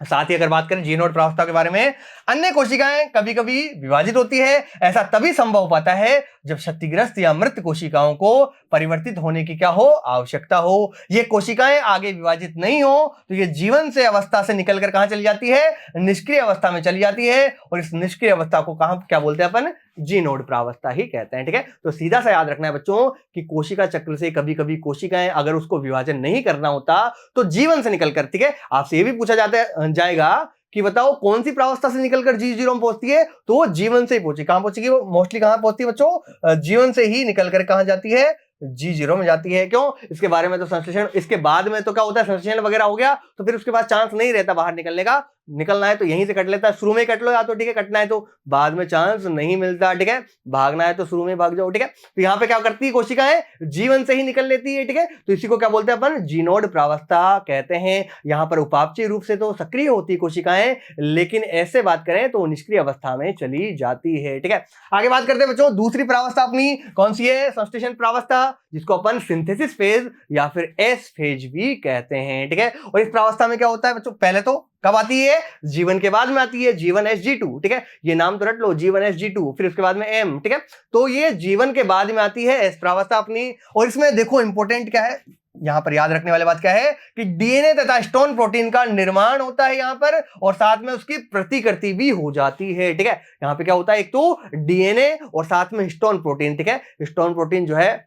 साथ ही अगर बात करें जीनोड प्रावस्था के बारे में, अन्य कोशिकाएं कभी कभी विभाजित होती है। ऐसा तभी संभव हो पाता है जब क्षतिग्रस्त या मृत कोशिकाओं को परिवर्तित होने की क्या हो, आवश्यकता हो। ये कोशिकाएं आगे विभाजित नहीं हो तो ये जीवन से अवस्था से निकलकर कहां चली जाती है, निष्क्रिय अवस्था में चली जाती है, और इस निष्क्रिय अवस्था को कहां क्या बोलते हैं अपन, जीनोड प्रावस्था ही कहते हैं, ठीक है। तो सीधा सा याद रखना है बच्चों कि कोशिका चक्र से कभी कभी कोशिकाएं अगर उसको विभाजन नहीं करना होता तो जीवन से निकलकर, ठीक है, आपसे ये भी पूछा जाएगा कि बताओ कौन सी प्रावस्था से निकलकर G0 में पहुंचती है, तो वो जीवन से ही पहुंची। कहां पहुंचेगी वो, मोस्टली कहां पहुंचती है बच्चों, जीवन से ही निकलकर कहां जाती है, G0 में जाती है। क्यों, इसके बारे में तो संश्लेषण, इसके बाद में तो क्या होता है, संश्लेषण वगैरह हो गया तो फिर उसके बाद चांस नहीं रहता बाहर निकलने का, निकलना है तो यहीं से कट लेता है, शुरू में कट लो या तो, ठीक है, कटना है तो बाद में चांस नहीं मिलता, ठीक है, भागना है तो शुरू में भाग जाओ, ठीक है। तो यहाँ पे क्या करती है कोशिकाएं, जीवन से ही निकल लेती है, ठीक है, तो इसी को क्या बोलते हैं अपन, जीनोड प्रावस्था कहते हैं। यहाँ पर उपापचयी रूप से तो सक्रिय होती है कोशिकाएं, लेकिन ऐसे बात करें तो निष्क्रिय अवस्था में चली जाती है, ठीक है। आगे बात करते हैं बच्चों, दूसरी प्रावस्था अपनी कौन सी है, संश्लेषण प्रावस्था, जिसको अपन सिंथेसिस फेज या फिर एस फेज भी कहते हैं, ठीक है। और इस प्रावस्था में क्या होता है बच्चों, पहले तो कब आती है, जीवन के बाद में आती है, G1SG2, ठीक है, ये नाम तो रट लो, G1SG2, फिर उसके बाद में M, ठीक है। तो ये जीवन के बाद में आती है एस प्रावस्था अपनी। और इसमें देखो इंपॉर्टेंट क्या है, यहां पर याद रखने वाली बात क्या है कि डीएनए तथा स्टोन प्रोटीन का निर्माण होता है यहां पर, और साथ में उसकी प्रतिकृति भी हो जाती है, ठीक है। यहां पे क्या होता है, एक तो डीएनए और साथ में स्टोन प्रोटीन, ठीक है। स्टोन प्रोटीन जो है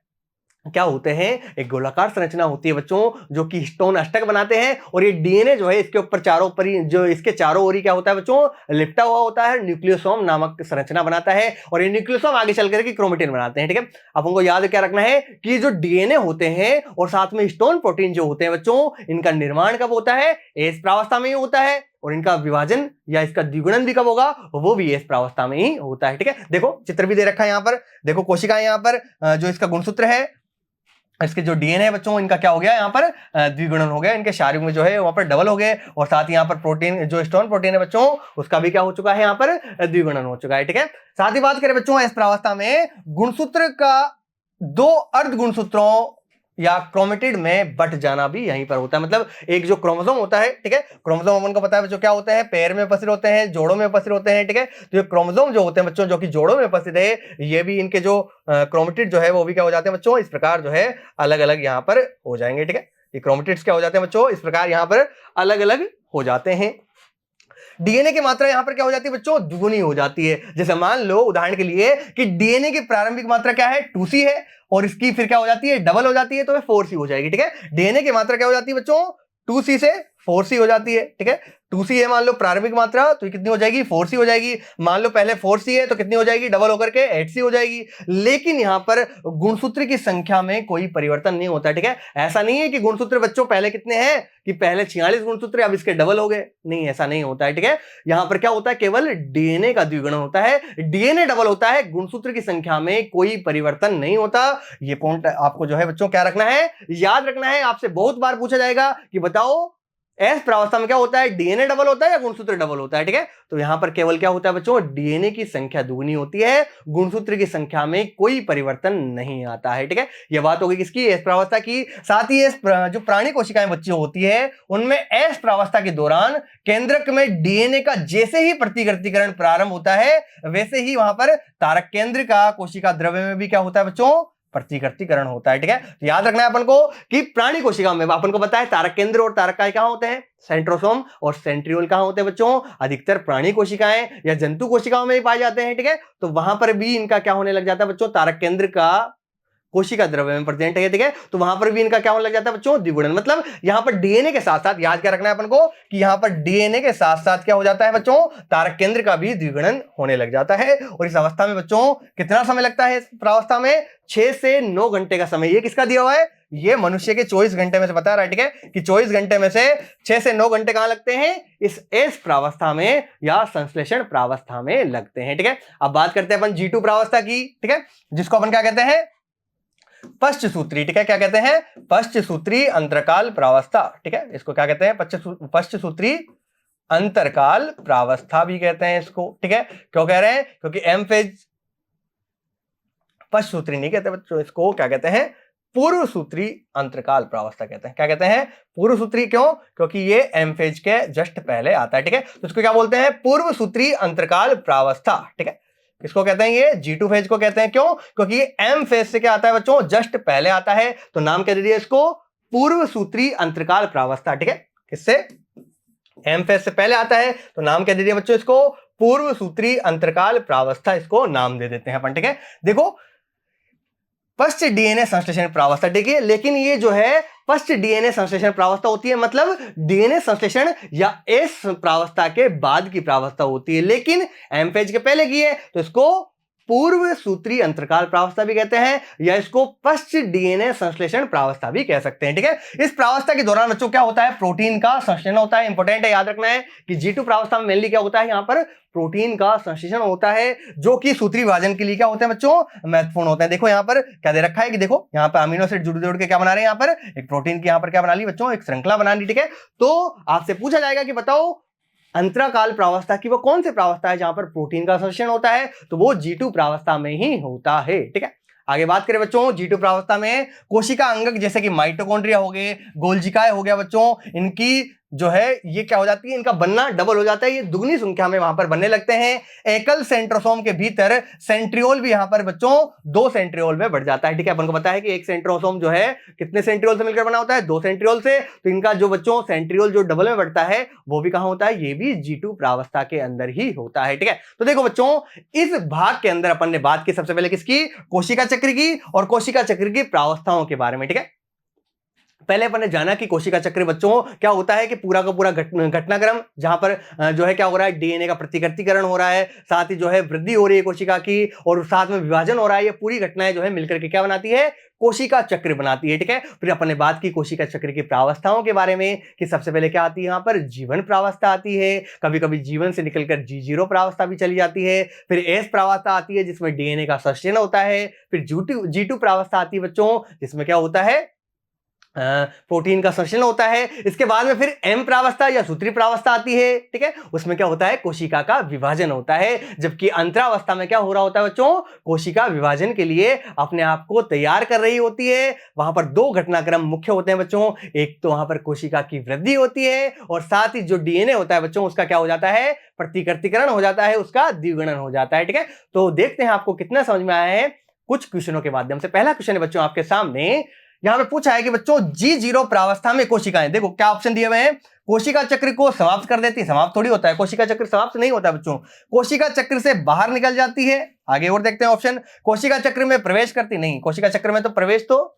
क्या होते हैं, एक गोलाकार संरचना होती है बच्चों जो कि स्टोन अष्टक बनाते हैं, और ये डीएनए जो है इसके ऊपर चारों पर जो इसके चारों ओर क्या होता है बच्चों, लिपटा हुआ होता है, न्यूक्लियोसोम नामक संरचना बनाता है, और ये न्यूक्लियोसोम आगे चल करके क्रोमेटिन बनाते हैं, ठीक है। अब उनको याद क्या रखना है कि जो डीएनए होते हैं और साथ में स्टोन प्रोटीन जो होते हैं बच्चों, इनका निर्माण कब होता है, एस प्रावस्था में ही होता है, और इनका विभाजन या इसका द्विगुणन भी कब होगा, वो भी एस प्रावस्था में ही होता है, ठीक है। देखो चित्र भी दे रखा है यहाँ पर, देखो कोशिकाएं यहाँ पर जो इसका गुणसूत्र है, इसके जो डीएनए है बच्चों, इनका क्या हो गया यहाँ पर, द्विगुणन हो गया, इनके शारीरिक में जो है वहां पर डबल हो गए, और साथ ही यहाँ पर प्रोटीन जो स्टोन प्रोटीन है बच्चों, उसका भी क्या हो चुका है, यहाँ पर द्विगुणन हो चुका है, ठीक है। साथ ही बात करें बच्चों इस प्रावस्था में गुणसूत्र का दो अर्ध गुणसूत्रों या क्रोमेटिड में बट जाना भी यहीं पर होता है। मतलब एक जो क्रोमोसोम होता है, ठीक है, क्रोमोसोम अपन को पता है बच्चों क्या होते हैं, पैर में उपस्थित होते हैं, जोड़ों में उपस्थित होते हैं, ठीक है। तो ये क्रोमोसोम जो होते हैं बच्चों, जो कि जोड़ों में उपस्थित है, ये भी इनके जो क्रोमेटिड जो है वो भी क्या हो जाते हैं बच्चों, इस प्रकार जो है अलग अलग यहाँ पर हो जाएंगे, ठीक है। ये क्रोमेटिड्स क्या हो जाते हैं बच्चों, इस प्रकार यहाँ पर अलग अलग हो जाते हैं। डीएनए की मात्रा यहां पर क्या हो जाती है बच्चों, दुगुनी हो जाती है। जैसे मान लो उदाहरण के लिए कि डीएनए की प्रारंभिक मात्रा क्या है, 2C है, और इसकी फिर क्या हो जाती है, डबल हो जाती है, तो 4C हो जाएगी। ठीक है, डीएनए की मात्रा क्या हो जाती है बच्चों, 2C से 4C हो जाती है। ठीक है, 2C है मान लो प्रारंभिक मात्रा, तो ये कितनी हो जाएगी, 4C हो जाएगी। मान लो पहले 4C है तो कितनी हो जाएगी, डबल होकर के 8C हो जाएगी। लेकिन यहां पर गुणसूत्र की संख्या में कोई परिवर्तन नहीं होता है। ठीक है, ऐसा नहीं है कि गुणसूत्र बच्चों पहले कितने हैं, कि पहले 46 गुणसूत्र अब इसके डबल हो गए, नहीं, ऐसा नहीं होता है। ठीक है, यहां पर क्या होता है, केवल डीएनए का द्विगुणन होता है, डीएनए डबल होता है, गुणसूत्र की संख्या में कोई परिवर्तन नहीं होता। ये पॉइंट आपको जो है बच्चों क्या रखना है, याद रखना है। आपसे बहुत बार पूछा जाएगा कि बताओ एस प्रावस्था में क्या होता है, डीएनए डबल होता है या गुणसूत्र डबल होता है। ठीक है, तो यहां पर केवल क्या होता है बच्चों, डीएनए की संख्या दुगनी होती है, गुणसूत्र की संख्या में कोई परिवर्तन नहीं आता है। ठीक है, यह बात होगी किसकी, एस प्रावस्था की। साथ ही जो प्राणी कोशिकाएं बच्चों होती है उनमें एस प्रावस्था के दौरान केंद्रक में डीएनए का जैसे ही प्रतिकृतिकरण प्रारंभ होता है, वैसे ही वहां पर तारक केंद्र का कोशिका द्रव्य में भी क्या होता है बच्चों, प्रतिकृतिकरण होता है। ठीक है, तो याद रखना है अपन को कि प्राणी कोशिका में अपन को पता है तारक केंद्र और तारकाय कहां होते हैं, सेंट्रोसोम और सेंट्रियोल कहां होते हैं बच्चों, अधिकतर प्राणी कोशिकाएं या जंतु कोशिकाओं में ही पाए जाते हैं। ठीक है, तो वहां पर भी इनका क्या होने लग जाता है बच्चों, तारक केंद्र का कोशिका द्रव्य में प्रेजेंट है। ठीक है, तो वहां पर भी इनका क्या होने लग जाता है बच्चों, द्विगुणन। मतलब यहां पर डीएनए के साथ साथ याद क्या रखना है अपन को कि यहां पर डीएनए के साथ साथ क्या हो जाता है बच्चों, तारक केंद्र का भी द्विगुणन होने लग जाता है। और इस अवस्था में बच्चों कितना समय लगता है, इस प्रावस्था में 6 से 9 घंटे का समय। ये किसका दिया हुआ है, ये मनुष्य के 24 घंटे में से बता रहा है। ठीक है, कि 24 घंटे में से 6 से 9 घंटे कहां लगते हैं, इस एस प्रावस्था में या संश्लेषण प्रावस्था में लगते हैं। ठीक है, अब बात करते हैं अपन G2 प्रावस्था की। ठीक है, जिसको अपन क्या कहते हैं, पश्च सूत्री। ठीक है, क्या कहते हैं, पश्च सूत्री अंतरकाल प्रावस्था। ठीक है, इसको क्या कहते हैं, पश्च सूत्री अंतरकाल प्रावस्था भी कहते हैं इसको। ठीक है, क्यों कह रहे हैं, क्योंकि एम फेज पश्च सूत्री नहीं कहते बच्चों, इसको क्या कहते हैं, पूर्व सूत्री अंतरकाल प्रावस्था कहते हैं। क्या कहते हैं, पूर्व सूत्री। क्यों, क्योंकि ये एम फेज के जस्ट पहले आता है। ठीक है, तो इसको क्या बोलते हैं, पूर्व सूत्री अंतरकाल प्रावस्था। ठीक है, किसको कहते हैं, ये G2 फेज को कहते हैं। क्यों, क्योंकि ये एम फेज से क्या आता है बच्चों, जस्ट पहले आता है, तो नाम क्या दे दिया इसको, पूर्व सूत्री अंतरकाल प्रावस्था। ठीक है, किससे, एम फेज से पहले आता है, तो नाम क्या दे दिया बच्चों इसको, पूर्व सूत्री अंतरकाल प्रावस्था, इसको नाम दे देते हैं अपन। ठीक है, देखो पश्च डीएनए संश्लेषण प्रावस्था। देखिए, लेकिन ये जो है पश्च डीएनए संश्लेषण प्रावस्था होती है, मतलब डीएनए संश्लेषण या एस प्रावस्था के बाद की प्रावस्था होती है, लेकिन एम फेज के पहले की है, तो इसको पूर्व सूत्री अंतरकाल प्रावस्था भी कहते हैं, या इसको पश्च डीएनए संश्लेषण प्रावस्था भी कह सकते हैं। ठीक है, इस प्रावस्था के दौरान बच्चों क्या होता है, प्रोटीन का संश्लेषण होता है। इंपॉर्टेंट है, याद रखना है कि G2 प्रावस्था में मेनली क्या होता है, यहाँ पर प्रोटीन का संश्लेषण होता है, जो कि सूत्री विभाजन के लिए क्या होते हैं बच्चों, महत्वपूर्ण होते हैं। देखो यहाँ पर क्या दे रखा है कि देखो यहाँ पर अमीनो एसिड जुड़ के क्या बना रहे हैं, यहाँ पर एक प्रोटीन की यहाँ पर क्या बना ली बच्चों, एक श्रृंखला बना ली। ठीक है, तो आपसे पूछा जाएगा कि बताओ अंतराकाल प्रावस्था की वो कौन सी प्रावस्था है जहां पर प्रोटीन का संश्लेषण होता है, तो वो G2 प्रावस्था में ही होता है। ठीक है, आगे बात करें बच्चों, G2 प्रावस्था में कोशिका अंगक जैसे कि माइटोकॉन्ड्रिया हो गए, गोल्जिकाए हो गया बच्चों, इनकी जो है ये क्या हो जाती है, इनका बनना डबल हो जाता है, ये दुगनी संख्या में वहां पर बनने लगते हैं। एकल सेंट्रोसोम के भीतर सेंट्रियोल भी यहां पर बच्चों 2 सेंट्रियोल में बढ़ जाता है। ठीक है, अपन को पता है कि एक सेंट्रोसोम जो है कितने सेंट्रियोल से मिलकर बना होता है, 2 सेंट्रियोल से, तो इनका जो बच्चों सेंट्रियोल जो डबल में बढ़ता है वो भी कहां होता है, ये भी G2 प्रावस्था के अंदर ही होता है। ठीक है, तो देखो बच्चों, इस भाग के अंदर अपन ने बात की सबसे पहले किसकी, कोशिका चक्र की, और कोशिका चक्र की प्रावस्थाओं के बारे में। ठीक है, पहले अपन ने जाना कि कोशिका चक्र बच्चों क्या होता है कि पूरा का पूरा घटनाक्रम, जहां पर जो है क्या हो रहा है, डीएनए का प्रतिकृतिकरण हो रहा है, साथ ही जो है वृद्धि हो रही है कोशिका की, और साथ में विभाजन हो रहा है, ये पूरी घटनाएं जो है मिलकर के क्या बनाती है, कोशिका चक्र बनाती है। ठीक है, फिर अपन ने बात की कोशिका चक्र की प्रावस्थाओं के बारे में कि सबसे पहले क्या आती है, यहाँ पर जीवन प्रावस्था आती है, कभी कभी जीवन से निकलकर G0 प्रावस्था भी चली जाती है, फिर एस प्रावस्था आती है जिसमें डीएनए का संश्लेषण होता है, फिर G2 प्रावस्था आती है बच्चों जिसमें क्या होता है, प्रोटीन का संश्लेषण होता है। इसके बाद में फिर एम प्रावस्था या सूत्री प्रावस्था आती है। ठीक है, उसमें क्या होता है, कोशिका का विभाजन होता है, जबकि अंतरावस्था में क्या हो रहा होता है बच्चों, कोशिका विभाजन के लिए अपने आप को तैयार कर रही होती है। वहां पर 2 घटनाक्रम मुख्य होते हैं बच्चों, एक तो वहां पर कोशिका की वृद्धि होती है, और साथ ही जो डीएनए होता है बच्चों उसका क्या हो जाता है, प्रतिकृतिकरण हो जाता है, उसका द्विगुणन हो जाता है। ठीक है, तो देखते हैं आपको कितना समझ में आया है कुछ क्वेश्चनों के माध्यम से। पहला क्वेश्चन है बच्चों आपके सामने यहां पे पूछा है कि बच्चों G0 प्रावस्था में कोशिकाएं, देखो क्या ऑप्शन दिए हुए हैं, कोशिका चक्र को समाप्त कर देती है, समाप्त थोड़ी होता है, कोशिका चक्र समाप्त नहीं होता बच्चों, कोशिका चक्र से बाहर निकल जाती है। आगे और देखते हैं ऑप्शन, कोशिका चक्र में प्रवेश करती नहीं, कोशिका चक्र में तो प्रवेश तो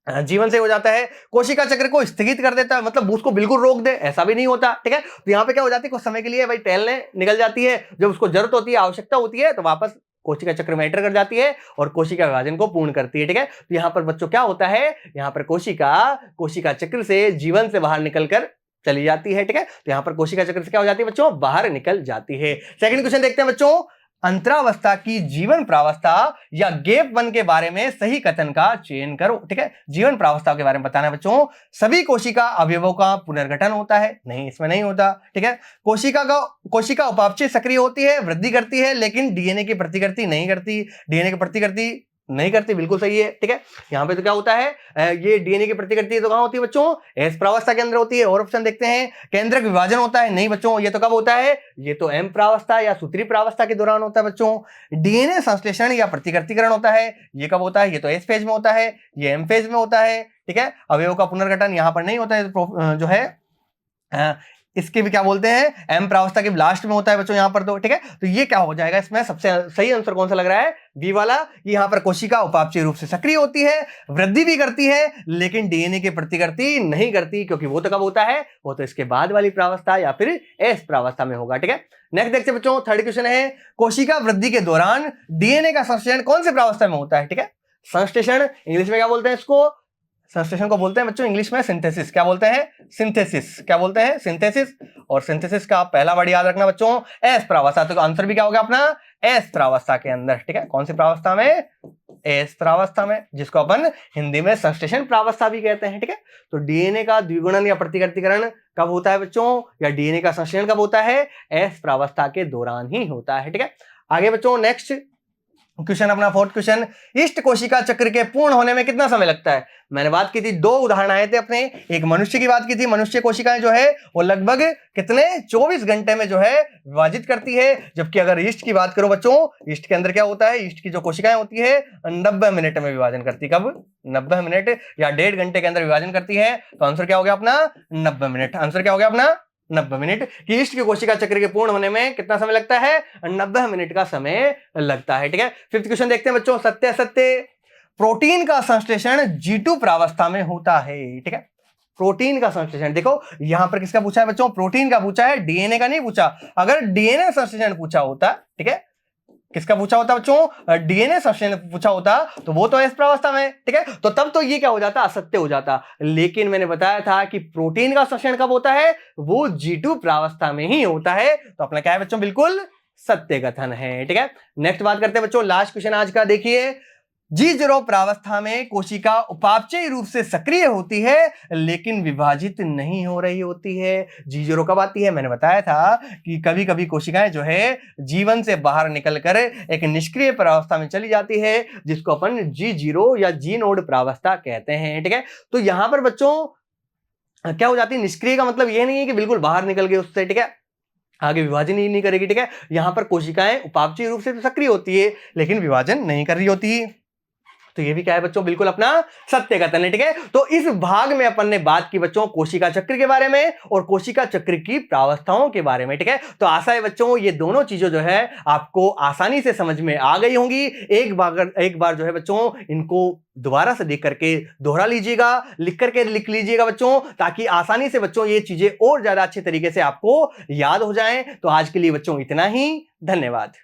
जीवन से हो जाता है, कोशिका चक्र को स्थगित कर देता है, मतलब उसको बिल्कुल रोक दे, ऐसा भी नहीं होता, ठीक है। तो यहाँ पे क्या हो जाती है, कुछ समय के लिए भाई टहलने निकल जाती है, जब उसको जरूरत होती है, आवश्यकता होती है, तो वापस कोशिका चक्र में एंटर कर जाती है और कोशिका विभाजन को पूर्ण करती है, ठीक है। तो यहाँ पर बच्चों क्या होता है, यहाँ पर कोशिका चक्र से जीवन से बाहर निकलकर चली जाती है, ठीक है। तो यहाँ पर कोशिका चक्र से क्या हो जाती है बच्चों, बाहर निकल जाती है। सेकंड क्वेश्चन देखते हैं बच्चों, अंतरावस्था की जीवन प्रावस्था या गैप 1 के बारे में सही कथन का चयन करो, ठीक है। जीवन प्रावस्था के बारे में बताना है बच्चों, सभी कोशिका अवयवों का पुनर्गठन होता है, नहीं इसमें नहीं होता, ठीक है। कोशिका उपापचय सक्रिय होती है, वृद्धि करती है, लेकिन डीएनए की प्रतिकृति नहीं करती, डीएनए की प्रतिकृति नहीं करती, बिल्कुल सही है, ठीक है। यहाँ पे तो क्या होता है, ये डीएनए की प्रतिकृति तो कहां होती है बच्चों, एस प्रावस्था के अंदर होती है। और ऑप्शन देखते हैं, केंद्रक विभाजन होता है, नहीं बच्चों, ये तो कब होता है, ये तो एम प्रावस्था या सूत्री प्रावस्था के दौरान होता है बच्चों। डीएनए संश्लेषण या प्रतिकृतिकरण होता है, ये कब होता है, ये तो एस फेज में होता है, ये एम फेज में होता है, ठीक है। अवयवों का पुनर्गठन यहाँ पर नहीं होता है, जो है इसके भी क्या बोलते हैं, एम प्रावस्था के लास्ट में होता है बच्चों यहाँ पर तो, ठीक है। तो ये क्या हो जाएगा, इसमें सबसे सही आंसर कौन सा लग रहा है, बी वाला। यहाँ पर कोशिका उपापचय रूप से सक्रिय होती है, वृद्धि भी करती है, लेकिन डीएनए की प्रतिकृति नहीं करती, क्योंकि वो तो कब होता है, वो तो इसके बाद वाली प्रावस्था या फिर एस प्रावस्था में होगा, ठीक है। नेक्स्ट देखते हैं बच्चों, थर्ड क्वेश्चन है, कोशिका वृद्धि के दौरान डीएनए का संश्लेषण कौन से प्रावस्था में होता है, ठीक है। संश्लेषण इंग्लिश में क्या बोलते हैं इसको, संश्लेषण को बोलते हैं बच्चों इंग्लिश में सिंथेसिस, क्या बोलते हैं, सिंथेसिस, क्या बोलते हैं, सिंथेसिस। और सिंथेसिस का पहला वर्ड याद रखना बच्चों, एस प्रावस्था, तो आंसर भी क्या होगा अपना, एस प्रावस्था के अंदर, ठीक है। कौन सी प्रावस्था में, एस प्रावस्था में, जिसको अपन हिंदी में संश्लेषण प्रावस्था भी कहते हैं, ठीक है। तो डीएनए का द्विगुणन या प्रतिकृतिकरण कब होता है बच्चों, या डीएनए का संश्लेषण कब होता है, एस प्रावस्था के दौरान ही होता है, ठीक है। आगे बच्चों नेक्स्ट क्वेश्चन, अपना फोर्थ क्वेश्चन, इष्ट कोशिका चक्र के पूर्ण होने में कितना समय लगता है। मैंने बात की थी, दो उदाहरण आए थे अपने, एक मनुष्य की बात की थी, मनुष्य कोशिकाएं जो है वो लगभग कितने 24 घंटे में जो है विभाजित करती है, जबकि अगर ईस्ट की बात करो बच्चों, ईस्ट के अंदर क्या होता है, ईस्ट की जो कोशिकाएं होती है 90 मिनट में विभाजन करती, कब, 90 मिनट या 1.5 घंटे के अंदर विभाजन करती है। तो आंसर क्या हो गया अपना, 90 मिनट, आंसर क्या हो गया अपना 90 मिनट। कि ईस्ट की कोशिका चक्र के पूर्ण होने में कितना समय लगता है, 90 मिनट का समय लगता है, ठीक है। फिफ्थ क्वेश्चन देखते हैं बच्चों, सत्य असत्य, प्रोटीन का संश्लेषण G2 प्रावस्था में होता है, ठीक है। प्रोटीन का संश्लेषण, देखो यहां पर किसका पूछा है बच्चों, प्रोटीन का पूछा है, डीएनए का नहीं पूछा। अगर डीएनए संश्लेषण पूछा होता, ठीक है, किसका पूछा होता बच्चों, डीएनए संश्लेषण पूछा होता, तो वो तो एस प्रावस्था में, ठीक है, तो तब तो ये क्या हो जाता, असत्य हो जाता। लेकिन मैंने बताया था कि प्रोटीन का संश्लेषण कब होता है, वो G2 प्रावस्था में ही होता है। तो अपना क्या है बच्चों, बिल्कुल सत्य कथन है, ठीक है। नेक्स्ट बात करते हैं बच्चों, लास्ट क्वेश्चन आज का देखिए, G0 प्रावस्था में कोशिका उपापचयी रूप से सक्रिय होती है, लेकिन विभाजित नहीं हो रही होती है। G0 कब आती है, मैंने बताया था कि कभी कभी कोशिकाएं जो है जीवन से बाहर निकलकर एक निष्क्रिय प्रावस्था में चली जाती है, जिसको अपन G0 या जी नोड प्रावस्था कहते हैं, ठीक है। तो यहां पर बच्चों क्या हो जाती है, निष्क्रिय का मतलब यह नहीं है कि बिल्कुल बाहर निकल गए उससे, ठीक है, आगे विभाजन ही नहीं करेगी, ठीक है। यहां पर कोशिकाएं उपापचयी रूप से तो सक्रिय होती है, लेकिन विभाजन नहीं कर रही होती। तो ये भी क्या है बच्चों, बिल्कुल अपना सत्य कथन है, ठीक है। तो इस भाग में अपन ने बात की बच्चों कोशिका चक्र के बारे में और कोशिका चक्र की प्रावस्थाओं के बारे में, ठीक है। तो आशा है बच्चों ये दोनों चीजें जो है आपको आसानी से समझ में आ गई होंगी। एक बार जो है बच्चों इनको दोबारा से देख करके दोहरा लीजिएगा, लिख करके लिख लीजिएगा बच्चों, ताकि आसानी से बच्चों ये चीजें और ज्यादा अच्छे तरीके से आपको याद हो जाएं। तो आज के लिए बच्चों इतना ही, धन्यवाद।